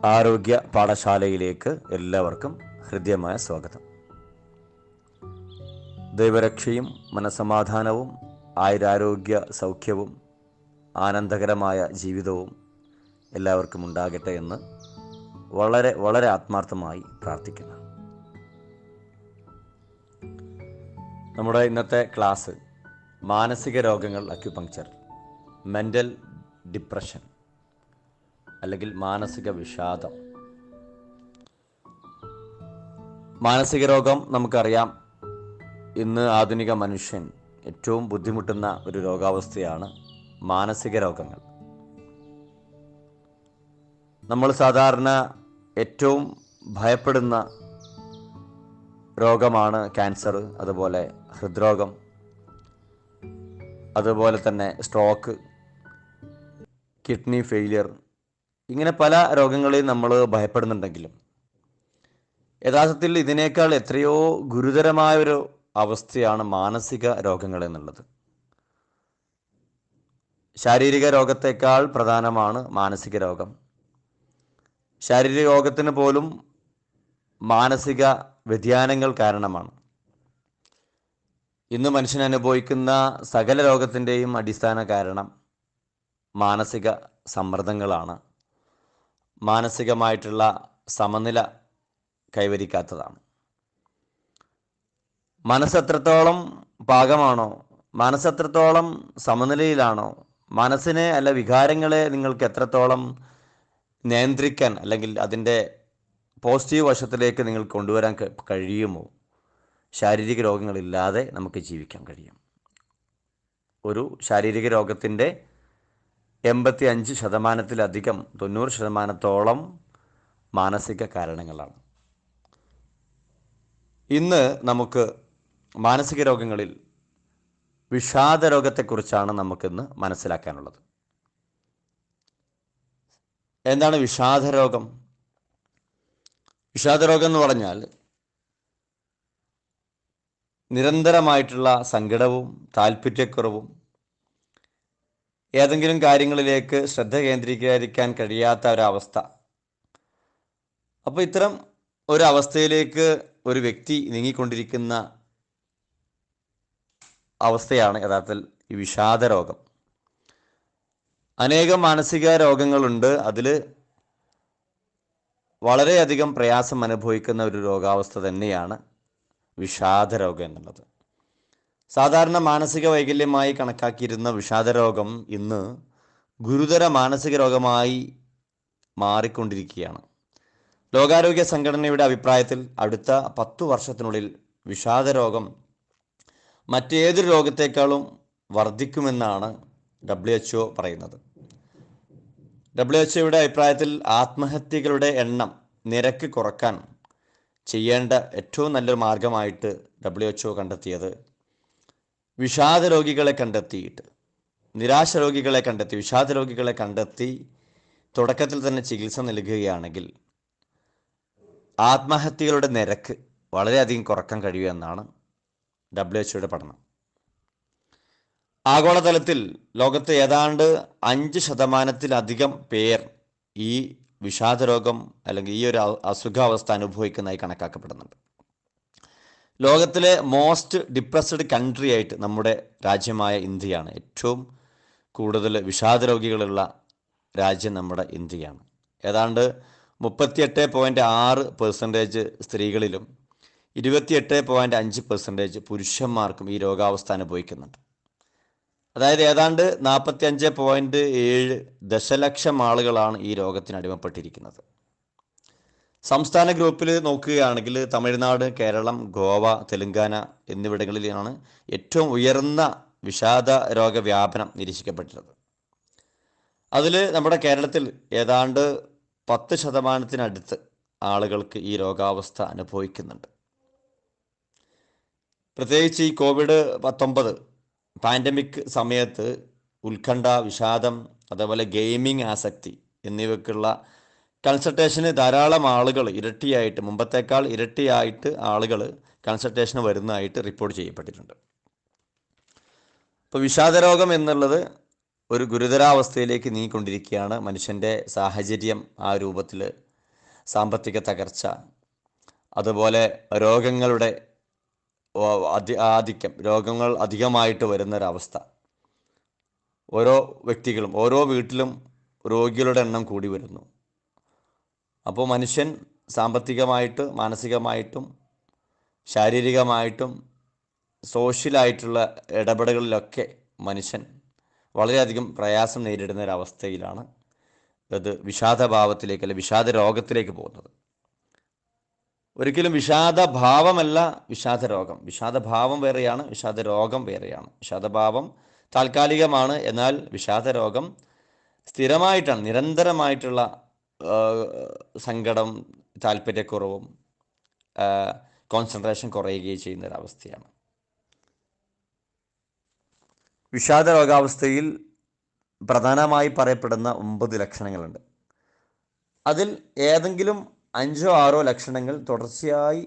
ആരോഗ്യ പാഠശാലയിലേക്ക് എല്ലാവർക്കും ഹൃദ്യമായ സ്വാഗതം. ദൈവരക്ഷയും മനസമാധാനവും ആയുരാരോഗ്യ സൗഖ്യവും ആനന്ദകരമായ ജീവിതവും എല്ലാവർക്കും ഉണ്ടാകട്ടെ എന്ന് വളരെ വളരെ ആത്മാർത്ഥമായി പ്രാർത്ഥിക്കുന്നു. നമ്മുടെ ഇന്നത്തെ ക്ലാസ് മാനസിക രോഗങ്ങൾ, അക്യുപങ്ക്ചർ, മെൻ്റൽ ഡിപ്രഷൻ അല്ലെങ്കിൽ മാനസിക വിഷാദം. മാനസിക രോഗം നമുക്കറിയാം, ഇന്ന് ആധുനിക മനുഷ്യൻ ഏറ്റവും ബുദ്ധിമുട്ടുന്ന ഒരു രോഗാവസ്ഥയാണ് മാനസിക രോഗങ്ങൾ. നമ്മൾ സാധാരണ ഏറ്റവും ഭയപ്പെടുന്ന രോഗമാണ് ക്യാൻസർ, അതുപോലെ ഹൃദ്രോഗം, അതുപോലെ തന്നെ സ്ട്രോക്ക്, കിഡ്നി ഫെയിലിയർ, ഇങ്ങനെ പല രോഗങ്ങളെയും നമ്മൾ ഭയപ്പെടുന്നുണ്ടെങ്കിലും യഥാർത്ഥത്തിൽ ഇതിനേക്കാൾ എത്രയോ ഗുരുതരമായൊരു അവസ്ഥയാണ് മാനസിക രോഗങ്ങൾ എന്നുള്ളത്. ശാരീരിക രോഗത്തേക്കാൾ പ്രധാനമാണ് മാനസിക രോഗം. ശാരീരിക രോഗത്തിന് പോലും മാനസിക വ്യതിയാനങ്ങൾ കാരണമാണ്. ഇന്ന് മനുഷ്യൻ അനുഭവിക്കുന്ന സകല രോഗത്തിൻ്റെയും അടിസ്ഥാന കാരണം മാനസിക സമ്മർദ്ദങ്ങളാണ്. മാനസികമായിട്ടുള്ള സമനില കൈവരിക്കാത്തതാണ്. മനസ്സെത്രത്തോളം പാകമാണോ, മനസ്സെത്രത്തോളം സമനിലയിലാണോ, മനസ്സിനെ അല്ല വികാരങ്ങളെ നിങ്ങൾക്ക് എത്രത്തോളം നിയന്ത്രിക്കാൻ അല്ലെങ്കിൽ അതിൻ്റെ പോസിറ്റീവ് വശത്തിലേക്ക് നിങ്ങൾ കൊണ്ടുവരാൻ കഴിയുമോ, ശാരീരിക രോഗങ്ങളില്ലാതെ നമുക്ക് ജീവിക്കാൻ കഴിയും. ഒരു ശാരീരിക രോഗത്തിൻ്റെ 85%-ലധികം 90%-ഓളം മാനസിക കാരണങ്ങളാണ്. ഇന്ന് നമുക്ക് മാനസിക രോഗങ്ങളിൽ വിഷാദ രോഗത്തെക്കുറിച്ചാണ് നമുക്കിന്ന് മനസ്സിലാക്കാനുള്ളത്. എന്താണ് വിഷാദരോഗം? വിഷാദരോഗം എന്ന് പറഞ്ഞാൽ നിരന്തരമായിട്ടുള്ള സങ്കടവും താല്പര്യക്കുറവും, ഏതെങ്കിലും കാര്യങ്ങളിലേക്ക് ശ്രദ്ധ കേന്ദ്രീകരിക്കാൻ കഴിയാത്ത ഒരവസ്ഥ. അപ്പോൾ ഇത്തരം ഒരു അവസ്ഥയിലേക്ക് ഒരു വ്യക്തി നീങ്ങിക്കൊണ്ടിരിക്കുന്ന അവസ്ഥയാണ് യഥാർത്ഥത്തിൽ ഈ വിഷാദരോഗം. അനേകം മാനസിക രോഗങ്ങളുണ്ട്. അതിൽ വളരെയധികം പ്രയാസം അനുഭവിക്കുന്ന ഒരു രോഗാവസ്ഥ തന്നെയാണ് വിഷാദരോഗം എന്നുള്ളത്. സാധാരണ മാനസിക വൈകല്യമായി കണക്കാക്കിയിരുന്ന വിഷാദരോഗം ഇന്ന് ഗുരുതര മാനസിക രോഗമായി മാറിക്കൊണ്ടിരിക്കുകയാണ്. ലോകാരോഗ്യ സംഘടനയുടെ അഭിപ്രായത്തിൽ അടുത്ത 10 വർഷത്തിനുള്ളിൽ വിഷാദരോഗം മറ്റേതൊരു രോഗത്തെക്കാളും വർദ്ധിക്കുമെന്നാണ് WHO പറയുന്നത്. WHOയുടെ അഭിപ്രായത്തിൽ ആത്മഹത്യകളുടെ നിരക്ക് കുറക്കാൻ ചെയ്യേണ്ട ഏറ്റവും നല്ലൊരു മാർഗമായിട്ട് WHO കണ്ടെത്തിയത് വിഷാദ രോഗികളെ കണ്ടെത്തിയിട്ട്, നിരാശ രോഗികളെ കണ്ടെത്തി, വിഷാദ രോഗികളെ കണ്ടെത്തി തുടക്കത്തിൽ തന്നെ ചികിത്സ നൽകുകയാണെങ്കിൽ ആത്മഹത്യകളുടെ നിരക്ക് വളരെയധികം കുറക്കാൻ കഴിയുമെന്നാണ് WHOയുടെ പഠനം. ആഗോളതലത്തിൽ ലോകത്തെ ഏതാണ്ട് 5%-ലധികം പേർ ഈ വിഷാദരോഗം അല്ലെങ്കിൽ ഈ ഒരു അസുഖാവസ്ഥ അനുഭവിക്കുന്നതായി കണക്കാക്കപ്പെടുന്നുണ്ട്. ലോകത്തിലെ മോസ്റ്റ് ഡിപ്രസ്ഡ് കൺട്രി ആയിട്ട് നമ്മുടെ രാജ്യമായ ഇന്ത്യയാണ്. ഏറ്റവും കൂടുതൽ വിഷാദരോഗികളുള്ള രാജ്യം നമ്മുടെ ഇന്ത്യയാണ്. ഏതാണ്ട് 38.6% സ്ത്രീകളിലും 28.5% പുരുഷന്മാർക്കും ഈ രോഗാവസ്ഥ അനുഭവിക്കുന്നുണ്ട്. അതായത് ഏതാണ്ട് 45.7 ദശലക്ഷം ആളുകളാണ് ഈ രോഗത്തിന് അടിമപ്പെട്ടിരിക്കുന്നത്. സംസ്ഥാന ഗ്രൂപ്പിൽ നോക്കുകയാണെങ്കിൽ തമിഴ്നാട്, കേരളം, ഗോവ, തെലുങ്കാന എന്നിവിടങ്ങളിലാണ് ഏറ്റവും ഉയർന്ന വിഷാദ രോഗവ്യാപനം നിരീക്ഷിക്കപ്പെട്ടിട്ടുള്ളത്. അതിൽ നമ്മുടെ കേരളത്തിൽ ഏതാണ്ട് 10%-നടുത്ത് ആളുകൾക്ക് ഈ രോഗാവസ്ഥ അനുഭവിക്കുന്നുണ്ട്. പ്രത്യേകിച്ച് ഈ COVID-19 പാൻഡമിക് സമയത്ത് ഉത്കണ്ഠ, വിഷാദം, അതേപോലെ ഗെയിമിംഗ് ആസക്തി എന്നിവയ്ക്കുള്ള കൺസൾട്ടേഷന് ധാരാളം ആളുകൾ മുമ്പത്തേക്കാൾ ഇരട്ടിയായിട്ട് ആളുകൾ കൺസൾട്ടേഷന് വരുന്നതായിട്ട് റിപ്പോർട്ട് ചെയ്യപ്പെട്ടിട്ടുണ്ട്. ഇപ്പോൾ വിഷാദരോഗം എന്നുള്ളത് ഒരു ഗുരുതരാവസ്ഥയിലേക്ക് നീങ്ങിക്കൊണ്ടിരിക്കുകയാണ്. മനുഷ്യൻ്റെ സാഹചര്യം ആ രൂപത്തിൽ സാമ്പത്തിക തകർച്ച, അതുപോലെ രോഗങ്ങളുടെ ആധിക്യം, രോഗങ്ങൾ അധികമായിട്ട് വരുന്നൊരവസ്ഥ. ഓരോ വ്യക്തികളും ഓരോ വീട്ടിലും രോഗികളുടെ എണ്ണം കൂടി വരുന്നു. അപ്പോൾ മനുഷ്യൻ സാമ്പത്തികമായിട്ട്, മാനസികമായിട്ടും, ശാരീരികമായിട്ടും, സോഷ്യലായിട്ടുള്ള ഇടപെടലുകളിലൊക്കെ മനുഷ്യൻ വളരെയധികം പ്രയാസം നേരിടുന്ന ഒരവസ്ഥയിലാണ് അത് വിഷാദഭാവത്തിലേക്ക്, അല്ലെ വിഷാദ രോഗത്തിലേക്ക് പോകുന്നത്. ഒരിക്കലും വിഷാദഭാവമല്ല വിഷാദരോഗം. വിഷാദഭാവം വേറെയാണ്, വിഷാദ രോഗം വേറെയാണ്. വിഷാദഭാവം താൽക്കാലികമാണ്, എന്നാൽ വിഷാദരോഗം സ്ഥിരമായിട്ടാണ്, നിരന്തരമായിട്ടുള്ള സങ്കടം, താല്പര്യക്കുറവും കോൺസെൻട്രേഷൻ കുറയുകയും ചെയ്യുന്ന ഒരവസ്ഥയാണ്. വിഷാദ രോഗാവസ്ഥയിൽ പ്രധാനമായി പറയപ്പെടുന്ന 9 ലക്ഷണങ്ങളുണ്ട്. അതിൽ ഏതെങ്കിലും 5 or 6 ലക്ഷണങ്ങൾ തുടർച്ചയായി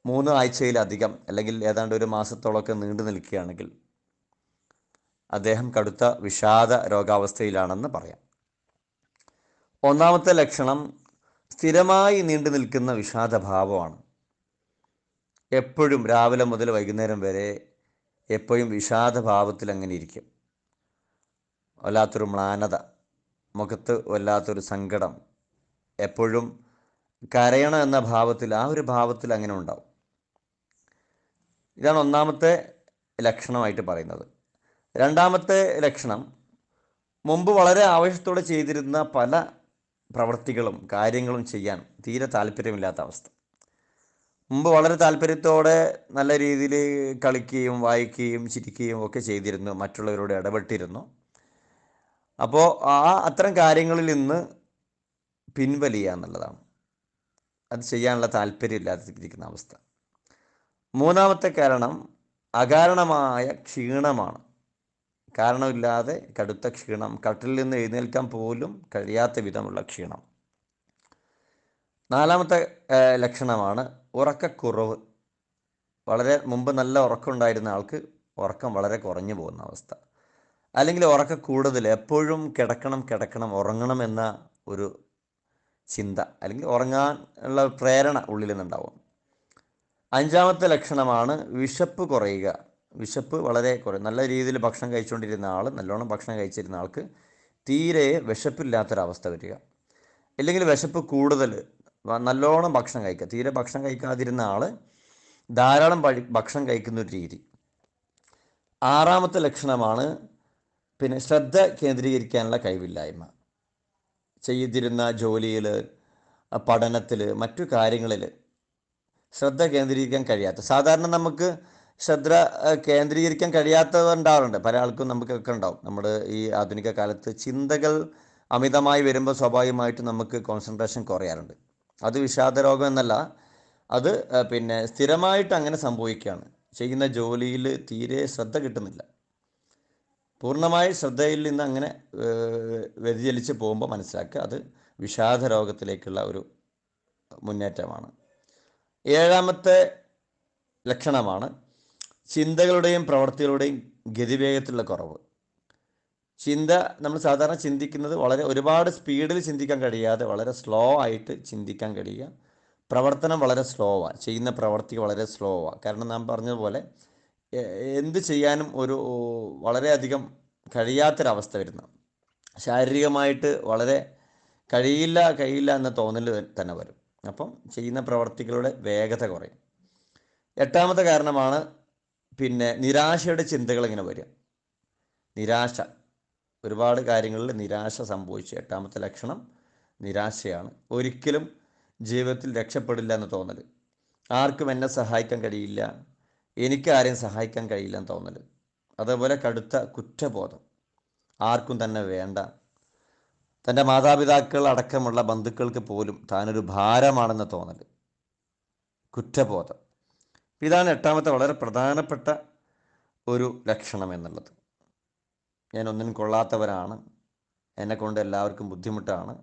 3 ആഴ്ചയിലധികം അല്ലെങ്കിൽ ഏതാണ്ട് ഒരു മാസത്തോളമൊക്കെ നീണ്ടു നിൽക്കുകയാണെങ്കിൽ അദ്ദേഹം കടുത്ത വിഷാദ രോഗാവസ്ഥയിലാണെന്ന് പറയാം. ഒന്നാമത്തെ ലക്ഷണം സ്ഥിരമായി നീണ്ടു നിൽക്കുന്ന വിഷാദഭാവമാണ്. എപ്പോഴും രാവിലെ മുതൽ വൈകുന്നേരം വരെ എപ്പോഴും വിഷാദഭാവത്തിൽ അങ്ങനെ ഇരിക്കും. വല്ലാത്തൊരു മ്ലാനത, മുഖത്ത് വല്ലാത്തൊരു സങ്കടം, എപ്പോഴും കരയണം എന്ന ഭാവത്തിൽ, ആ ഒരു ഭാവത്തിൽ അങ്ങനെ ഉണ്ടാവും. ഇതാണ് ഒന്നാമത്തെ ലക്ഷണമായിട്ട് പറയുന്നത്. രണ്ടാമത്തെ ലക്ഷണം, മുമ്പ് വളരെ ആവേശത്തോടെ ചെയ്തിരുന്ന പല പ്രവൃത്തികളും കാര്യങ്ങളും ചെയ്യാൻ തീരെ താല്പര്യമില്ലാത്ത അവസ്ഥ. മുമ്പ് വളരെ താല്പര്യത്തോടെ നല്ല രീതിയിൽ കളിക്കുകയും വായിക്കുകയും ചിരിക്കുകയും ഒക്കെ ചെയ്തിരുന്നു, മറ്റുള്ളവരോട് ഇടപെട്ടിരുന്നു. അപ്പോൾ അത്തരം കാര്യങ്ങളിൽ നിന്ന് പിൻവലിയുക എന്നുള്ളതാണ്. അത് ചെയ്യാനുള്ള താല്പര്യമില്ലാതിരിക്കുന്ന അവസ്ഥ. മൂന്നാമത്തെ കാരണം അകാരണമായ ക്ഷീണമാണ്. കാരണമില്ലാതെ കടുത്ത ക്ഷീണം, കട്ടിലിൽ നിന്ന് എഴുന്നേൽക്കാൻ പോലും കഴിയാത്ത വിധമുള്ള ക്ഷീണം. നാലാമത്തെ ലക്ഷണമാണ് ഉറക്കക്കുറവ്. വളരെ മുമ്പ് നല്ല ഉറക്കം ഉണ്ടായിരുന്ന ആൾക്ക് ഉറക്കം വളരെ കുറഞ്ഞു പോകുന്ന അവസ്ഥ, അല്ലെങ്കിൽ ഉറക്ക കൂടുതൽ, എപ്പോഴും കിടക്കണം, ഉറങ്ങണം എന്ന ഒരു ചിന്ത, അല്ലെങ്കിൽ ഉറങ്ങാൻ ഉള്ള പ്രേരണ ഉള്ളിൽ നിന്നുണ്ടാവും. അഞ്ചാമത്തെ ലക്ഷണമാണ് വിശപ്പ് കുറയുക. വിശപ്പ് വളരെ കുറയും. നല്ല രീതിയിൽ ഭക്ഷണം കഴിച്ചുകൊണ്ടിരുന്ന ആൾ, നല്ലോണം ഭക്ഷണം കഴിച്ചിരുന്ന ആൾക്ക് തീരെ വിശപ്പില്ലാത്തൊരവസ്ഥ വരിക, അല്ലെങ്കിൽ വിശപ്പ് കൂടുതൽ, നല്ലോണം ഭക്ഷണം കഴിക്കുക. തീരെ ഭക്ഷണം കഴിക്കാതിരുന്ന ആൾ ധാരാളം ഭക്ഷണം കഴിക്കുന്നൊരു രീതി. ആറാമത്തെ ലക്ഷണമാണ് ശ്രദ്ധ കേന്ദ്രീകരിക്കാനുള്ള കഴിവില്ലായ്മ. ചെയ്തിരുന്ന ജോലിയിൽ, പഠനത്തിൽ, മറ്റു കാര്യങ്ങളിൽ ശ്രദ്ധ കേന്ദ്രീകരിക്കാൻ കഴിയാത്ത, സാധാരണ നമുക്ക് ശ്രദ്ധ കേന്ദ്രീകരിക്കാൻ കഴിയാത്തതുണ്ടാവാറുണ്ട്, പല ആൾക്കും നമുക്കൊക്കെ ഉണ്ടാവും. നമ്മുടെ ഈ ആധുനിക കാലത്ത് ചിന്തകൾ അമിതമായി വരുമ്പോൾ സ്വാഭാവികമായിട്ടും നമുക്ക് കോൺസെൻട്രേഷൻ കുറയാറുണ്ട്. അത് വിഷാദരോഗം എന്നല്ല, അത് സ്ഥിരമായിട്ട് അങ്ങനെ സംഭവിക്കുകയാണ്. ചെയ്യുന്ന ജോലിയിൽ തീരെ ശ്രദ്ധ കിട്ടുന്നില്ല. പൂർണ്ണമായി ശ്രദ്ധയിൽ നിന്ന് അങ്ങനെ വ്യതിചലിച്ച് പോകുമ്പോൾ മനസ്സിലാക്കുക അത് വിഷാദ രോഗത്തിലേക്കുള്ള ഒരു മുന്നേറ്റമാണ്. ഏഴാമത്തെ ലക്ഷണമാണ് ചിന്തകളുടെയും പ്രവൃത്തികളുടെയും ഗതിവേഗത്തിലുള്ള കുറവ്. നമ്മൾ സാധാരണ ചിന്തിക്കുന്നത് ഒരുപാട് സ്പീഡിൽ ചിന്തിക്കാൻ കഴിയാതെ വളരെ സ്ലോ ആയിട്ട് ചിന്തിക്കാൻ കഴിയുക. പ്രവർത്തനം വളരെ സ്ലോ ആണ്, ചെയ്യുന്ന പ്രവൃത്തി വളരെ സ്ലോ ആണ്. കാരണം നാം പറഞ്ഞതുപോലെ എന്ത് ചെയ്യാനും വളരെയധികം കഴിയാത്തൊരവസ്ഥ വരുന്നു. ശാരീരികമായിട്ട് വളരെ കഴിയില്ല എന്ന തോന്നൽ തന്നെ വരും. അപ്പം ചെയ്യുന്ന പ്രവർത്തികളുടെ വേഗത കുറയും. എട്ടാമത്തെ കാരണമാണ് നിരാശയുടെ ചിന്തകൾ ഇങ്ങനെ വരിക. നിരാശ, ഒരുപാട് കാര്യങ്ങളിൽ നിരാശ സംഭവിച്ചു. എട്ടാമത്തെ ലക്ഷണം നിരാശയാണ്. ഒരിക്കലും ജീവിതത്തിൽ രക്ഷപ്പെടില്ല എന്ന് തോന്നൽ, ആർക്കും എന്നെ സഹായിക്കാൻ കഴിയില്ല, എനിക്ക് ആരെയും സഹായിക്കാൻ കഴിയില്ല എന്ന് തോന്നൽ. അതേപോലെ കടുത്ത കുറ്റബോധം, ആർക്കും തന്നെ വേണ്ട, തൻ്റെ മാതാപിതാക്കൾ അടക്കമുള്ള ബന്ധുക്കൾക്ക് പോലും താനൊരു ഭാരമാണെന്ന് തോന്നൽ, കുറ്റബോധം. ഇതാണ് എട്ടാമത്തെ വളരെ പ്രധാനപ്പെട്ട ഒരു ലക്ഷണം എന്നുള്ളത്. ഞാൻ ഒന്നിനും കൊള്ളാത്തവരാണ്, എന്നെക്കൊണ്ട് എല്ലാവർക്കും ബുദ്ധിമുട്ടാണ്,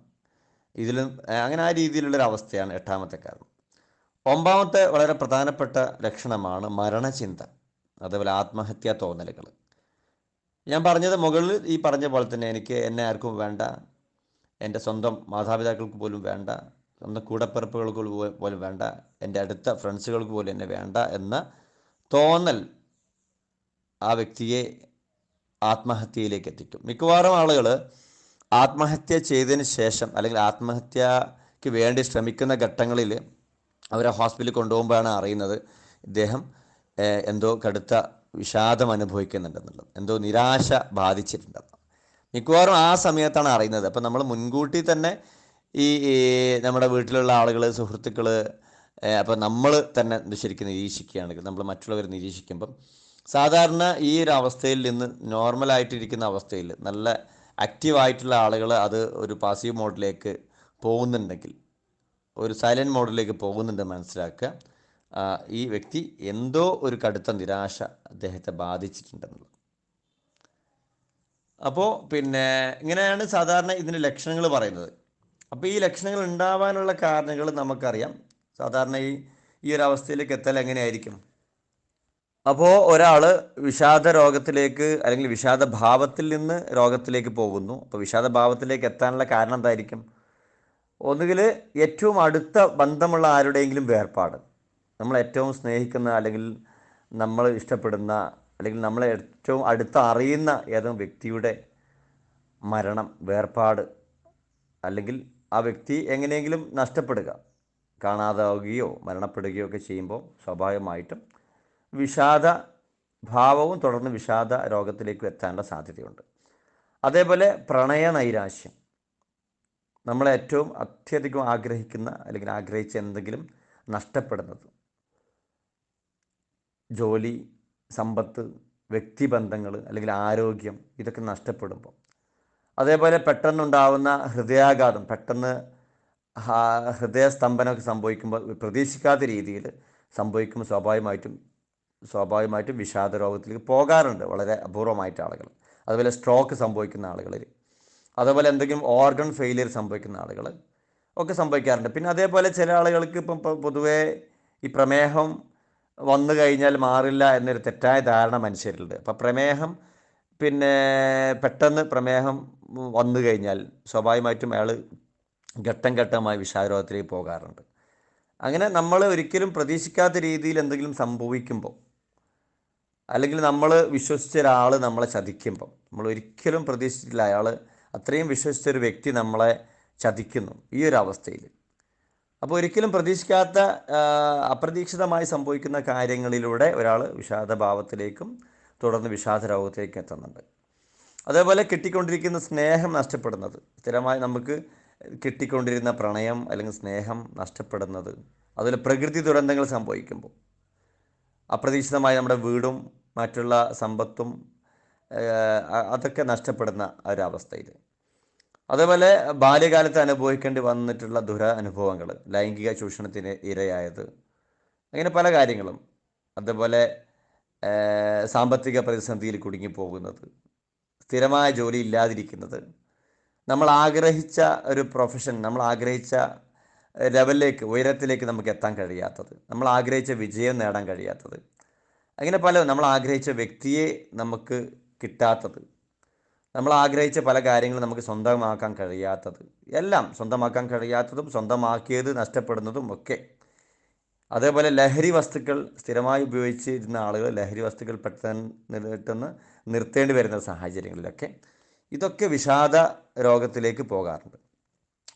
ഇതിലും അങ്ങനെ ആ രീതിയിലുള്ളൊരവസ്ഥയാണ് എട്ടാമത്തെ കാരണം. ഒമ്പതാമത്തെ വളരെ പ്രധാനപ്പെട്ട ലക്ഷണമാണ് മരണചിന്ത, അതേപോലെ ആത്മഹത്യാ തോന്നലുകൾ. ഞാൻ പറഞ്ഞത് മുകളിൽ ഈ പറഞ്ഞ പോലെ തന്നെ എന്നെ ആർക്കും വേണ്ട, എൻ്റെ സ്വന്തം മാതാപിതാക്കൾക്ക് പോലും വേണ്ട, സ്വന്തം കൂടപ്പിറപ്പുകൾക്ക് പോലും വേണ്ട, എൻ്റെ അടുത്ത ഫ്രണ്ട്സുകൾക്ക് പോലും എന്നെ വേണ്ട എന്ന തോന്നൽ ആ വ്യക്തിയെ ആത്മഹത്യയിലേക്ക് എത്തിക്കും. മിക്കവാറും ആളുകൾ ആത്മഹത്യ ചെയ്തതിന് ശേഷം അല്ലെങ്കിൽ ആത്മഹത്യക്ക് വേണ്ടി ശ്രമിക്കുന്ന ഘട്ടങ്ങളിൽ അവരെ ഹോസ്പിറ്റലിൽ കൊണ്ടുപോകുമ്പോഴാണ് അറിയുന്നത് ഇദ്ദേഹം എന്തോ കടുത്ത വിഷാദം അനുഭവിക്കുന്നുണ്ടെന്നുള്ളത്, എന്തോ നിരാശ ബാധിച്ചിട്ടുണ്ടെന്ന്. മിക്കവാറും ആ സമയത്താണ് അറിയുന്നത്. അപ്പം നമ്മൾ മുൻകൂട്ടി തന്നെ ഈ നമ്മുടെ വീട്ടിലുള്ള ആളുകൾ, സുഹൃത്തുക്കൾ, അപ്പം നമ്മൾ തന്നെ ശരിക്കും നിരീക്ഷിക്കുകയാണെങ്കിൽ, നമ്മൾ മറ്റുള്ളവർ നിരീക്ഷിക്കുമ്പം സാധാരണ ഈ ഒരു അവസ്ഥയിൽ നിന്ന് നോർമലായിട്ടിരിക്കുന്ന അവസ്ഥയിൽ നല്ല ആക്റ്റീവായിട്ടുള്ള ആളുകൾ അത് ഒരു പാസീവ് മോഡിലേക്ക് പോകുന്നുണ്ടെങ്കിൽ, ഒരു സൈലൻറ്റ് മോഡിലേക്ക് പോകുന്നുണ്ട് മനസ്സിലാക്കുക. ഈ വ്യക്തി എന്തോ ഒരു കടുത്ത നിരാശ അദ്ദേഹത്തെ ബാധിച്ചിട്ടുണ്ടെന്നുള്ളത്. അപ്പോൾ ഇങ്ങനെയാണ് സാധാരണ ഇതിൻ്റെ ലക്ഷണങ്ങൾ പറയുന്നത്. അപ്പോൾ ഈ ലക്ഷണങ്ങൾ ഉണ്ടാവാനുള്ള കാരണങ്ങൾ നമുക്കറിയാം. സാധാരണ ഈ ഒരു അവസ്ഥയിലേക്ക് എത്താൻ എങ്ങനെയായിരിക്കും? അപ്പോൾ ഒരാൾ വിഷാദ രോഗത്തിലേക്ക് അല്ലെങ്കിൽ വിഷാദഭാവത്തിൽ നിന്ന് രോഗത്തിലേക്ക് പോകുന്നു. അപ്പോൾ വിഷാദഭാവത്തിലേക്ക് എത്താനുള്ള കാരണം എന്തായിരിക്കും? ഒന്നുകിൽ ഏറ്റവും അടുത്ത ബന്ധമുള്ള ആരുടെയെങ്കിലും വേർപാട്, നമ്മൾ ഏറ്റവും സ്നേഹിക്കുന്ന അല്ലെങ്കിൽ നമ്മൾ ഇഷ്ടപ്പെടുന്ന അല്ലെങ്കിൽ നമ്മളെ ഏറ്റവും അടുത്ത് അറിയുന്ന ഏതെങ്കിലും വ്യക്തിയുടെ മരണം, വേർപാട്, അല്ലെങ്കിൽ ആ വ്യക്തി എങ്ങനെയെങ്കിലും നഷ്ടപ്പെടുക, കാണാതാവുകയോ മരണപ്പെടുകയോ ഒക്കെ ചെയ്യുമ്പോൾ സ്വാഭാവികമായിട്ടും വിഷാദ ഭാവവും തുടർന്ന് വിഷാദ രോഗത്തിലേക്ക് എത്താനുള്ള സാധ്യതയുണ്ട്. അതേപോലെ പ്രണയ നൈരാശ്യം, നമ്മളെ ഏറ്റവും അത്യധികം ആഗ്രഹിക്കുന്ന അല്ലെങ്കിൽ ആഗ്രഹിച്ച എന്തെങ്കിലും നഷ്ടപ്പെടുന്നത്, ജോലി, സമ്പത്ത്, വ്യക്തിബന്ധങ്ങൾ അല്ലെങ്കിൽ ആരോഗ്യം, ഇതൊക്കെ നഷ്ടപ്പെടുമ്പോൾ. അതേപോലെ പെട്ടെന്നുണ്ടാവുന്ന ഹൃദയാഘാതം, പെട്ടെന്ന് ഹൃദയസ്തംഭനമൊക്കെ സംഭവിക്കുമ്പോൾ, പ്രതീക്ഷിക്കാത്ത രീതിയിൽ സംഭവിക്കുമ്പോൾ സ്വാഭാവികമായിട്ടും വിഷാദ രോഗത്തിലേക്ക് പോകാറുണ്ട് വളരെ അപൂർവമായിട്ട് ആളുകൾ. അതുപോലെ സ്ട്രോക്ക് സംഭവിക്കുന്ന ആളുകളിൽ, അതുപോലെ എന്തെങ്കിലും ഓർഗൺ ഫെയിലിയർ സംഭവിക്കുന്ന ആളുകൾ ഒക്കെ സംഭവിക്കാറുണ്ട്. പിന്നെ അതേപോലെ ചില ആളുകൾക്ക് ഇപ്പം പൊതുവേ ഈ പ്രമേഹം വന്നു കഴിഞ്ഞാൽ മാറില്ല എന്നൊരു തെറ്റായ ധാരണ മനുഷ്യരിലുണ്ട്. അപ്പം പെട്ടെന്ന് പ്രമേഹം വന്നു കഴിഞ്ഞാൽ സ്വാഭാവികമായിട്ടും അയാൾ ഘട്ടം ഘട്ടമായി വിഷാദരോഗത്തിലേക്ക് പോകാറുണ്ട്. അങ്ങനെ നമ്മൾ ഒരിക്കലും പ്രതീക്ഷിക്കാത്ത രീതിയിൽ എന്തെങ്കിലും സംഭവിക്കുമ്പോൾ, അല്ലെങ്കിൽ നമ്മൾ വിശ്വസിച്ച ഒരാൾ നമ്മളെ ചതിക്കുമ്പോൾ, നമ്മൾ ഒരിക്കലും പ്രതീക്ഷിച്ചിട്ടില്ല, അയാൾ അത്രയും വിശ്വസിച്ചൊരു വ്യക്തി നമ്മളെ ചതിക്കുന്നു ഈ ഒരു അവസ്ഥയിൽ. അപ്പോൾ ഒരിക്കലും പ്രതീക്ഷിക്കാത്ത അപ്രതീക്ഷിതമായി സംഭവിക്കുന്ന കാര്യങ്ങളിലൂടെ ഒരാൾ വിഷാദഭാവത്തിലേക്കും തുടർന്ന് വിഷാദ രോഗത്തിലേക്കും എത്തുന്നുണ്ട്. അതേപോലെ കിട്ടിക്കൊണ്ടിരിക്കുന്ന സ്നേഹം നഷ്ടപ്പെടുന്നത്, സ്ഥിരമായി നമുക്ക് കിട്ടിക്കൊണ്ടിരുന്ന പ്രണയം അല്ലെങ്കിൽ സ്നേഹം നഷ്ടപ്പെടുന്നത്, അതുപോലെ പ്രകൃതി ദുരന്തങ്ങൾ സംഭവിക്കുമ്പോൾ അപ്രതീക്ഷിതമായി നമ്മുടെ വീടും മറ്റുള്ള സമ്പത്തും അതൊക്കെ നഷ്ടപ്പെടുന്ന ഒരവസ്ഥയിൽ. അതേപോലെ ബാല്യകാലത്ത് അനുഭവിക്കേണ്ടി വന്നിട്ടുള്ള അനുഭവങ്ങൾ, ലൈംഗിക ചൂഷണത്തിന് ഇരയായത്, അങ്ങനെ പല കാര്യങ്ങളും. അതുപോലെ സാമ്പത്തിക പ്രതിസന്ധിയിൽ കുടുങ്ങിപ്പോകുന്നത്, സ്ഥിരമായ ജോലി ഇല്ലാതിരിക്കുന്നത്, നമ്മൾ ആഗ്രഹിച്ച ഒരു പ്രൊഫഷൻ, നമ്മൾ ആഗ്രഹിച്ച ലെവലിലേക്ക്, ഉയരത്തിലേക്ക് നമുക്ക് എത്താൻ കഴിയാത്തത്, നമ്മൾ ആഗ്രഹിച്ച വിജയം നേടാൻ കഴിയാത്തത്, അങ്ങനെ നമ്മൾ ആഗ്രഹിച്ച വ്യക്തിയെ നമുക്ക് കിട്ടാത്തത്, നമ്മൾ ആഗ്രഹിച്ച പല കാര്യങ്ങളും നമുക്ക് സ്വന്തമാക്കാൻ കഴിയാത്തത്, എല്ലാം സ്വന്തമാക്കാൻ കഴിയാത്തതും സ്വന്തമാക്കിയത് നഷ്ടപ്പെടുന്നതും ഒക്കെ. അതേപോലെ ലഹരി വസ്തുക്കൾ സ്ഥിരമായി ഉപയോഗിച്ചിരുന്ന ആളുകൾ ലഹരി വസ്തുക്കൾ പെട്ടെന്ന് നിർത്തേണ്ടി വരുന്ന സാഹചര്യങ്ങളിലൊക്കെ ഇതൊക്കെ വിഷാദ രോഗത്തിലേക്ക് പോകാറുണ്ട്.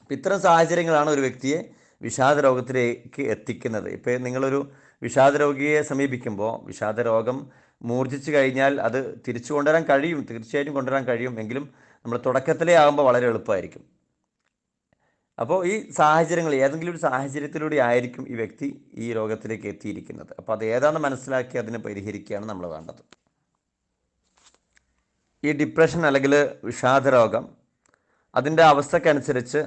അപ്പം ഇത്തരം സാഹചര്യങ്ങളാണ് ഒരു വ്യക്തിയെ വിഷാദ രോഗത്തിലേക്ക് എത്തിക്കുന്നത്. ഇപ്പോൾ നിങ്ങളൊരു വിഷാദ രോഗിയെ സമീപിക്കുമ്പോൾ വിഷാദ രോഗം മൂർച്ഛിച്ചു കഴിഞ്ഞാൽ അത് തിരിച്ചു കൊണ്ടുവരാൻ കഴിയും, തീർച്ചയായിട്ടും കൊണ്ടുവരാൻ കഴിയും. എങ്കിലും നമ്മൾ തുടക്കത്തിലേ ആകുമ്പോൾ വളരെ എളുപ്പമായിരിക്കും. അപ്പോൾ ഈ സാഹചര്യങ്ങൾ, ഏതെങ്കിലും ഒരു സാഹചര്യത്തിലൂടെ ആയിരിക്കും ഈ വ്യക്തി ഈ രോഗത്തിലേക്ക് എത്തിയിരിക്കുന്നത്. അപ്പോൾ അത് ഏതാണെന്ന് മനസ്സിലാക്കി അതിനെ പരിഹരിക്കുകയാണ് നമ്മൾ വേണ്ടത്. ഈ ഡിപ്രഷൻ അല്ലെങ്കിൽ വിഷാദ രോഗം, അതിൻ്റെ അവസ്ഥക്കനുസരിച്ച്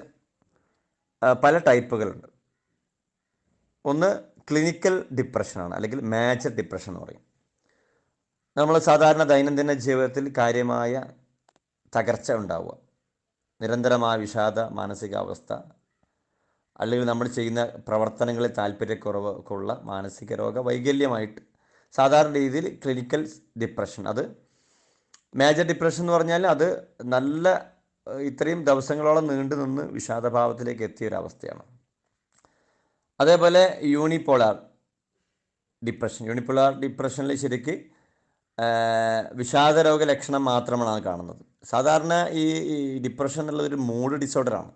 പല ടൈപ്പുകളുണ്ട്. ഒന്ന് ക്ലിനിക്കൽ ഡിപ്രഷനാണ്, അല്ലെങ്കിൽ മേജർ ഡിപ്രഷൻ എന്ന് പറയും. നമ്മൾ സാധാരണ ദൈനംദിന ജീവിതത്തിൽ കാര്യമായ തകർച്ച ഉണ്ടാവുക, നിരന്തരമായ വിഷാദ മാനസികാവസ്ഥ, അല്ലെങ്കിൽ നമ്മൾ ചെയ്യുന്ന പ്രവർത്തനങ്ങളിൽ താല്പര്യക്കുറവൊക്കെയുള്ള മാനസിക രോഗ വൈകല്യമായിട്ട് സാധാരണ രീതിയിൽ ക്ലിനിക്കൽ ഡിപ്രഷൻ. അത് മേജർ ഡിപ്രഷൻ എന്ന് പറഞ്ഞാൽ അത് നല്ല ഇത്രയും ദിവസങ്ങളോളം നീണ്ടു നിന്ന് വിഷാദഭാവത്തിലേക്ക് എത്തിയൊരവസ്ഥയാണ്. അതേപോലെ യൂണിപോളാർ ഡിപ്രഷനിൽ ശരിക്ക് വിഷാദരോഗ ലക്ഷണം മാത്രമാണ് കാണുന്നത്. സാധാരണ ഈ ഡിപ്രഷൻ എന്നുള്ളതൊരു മൂഡ് ഡിസോർഡറാണ്.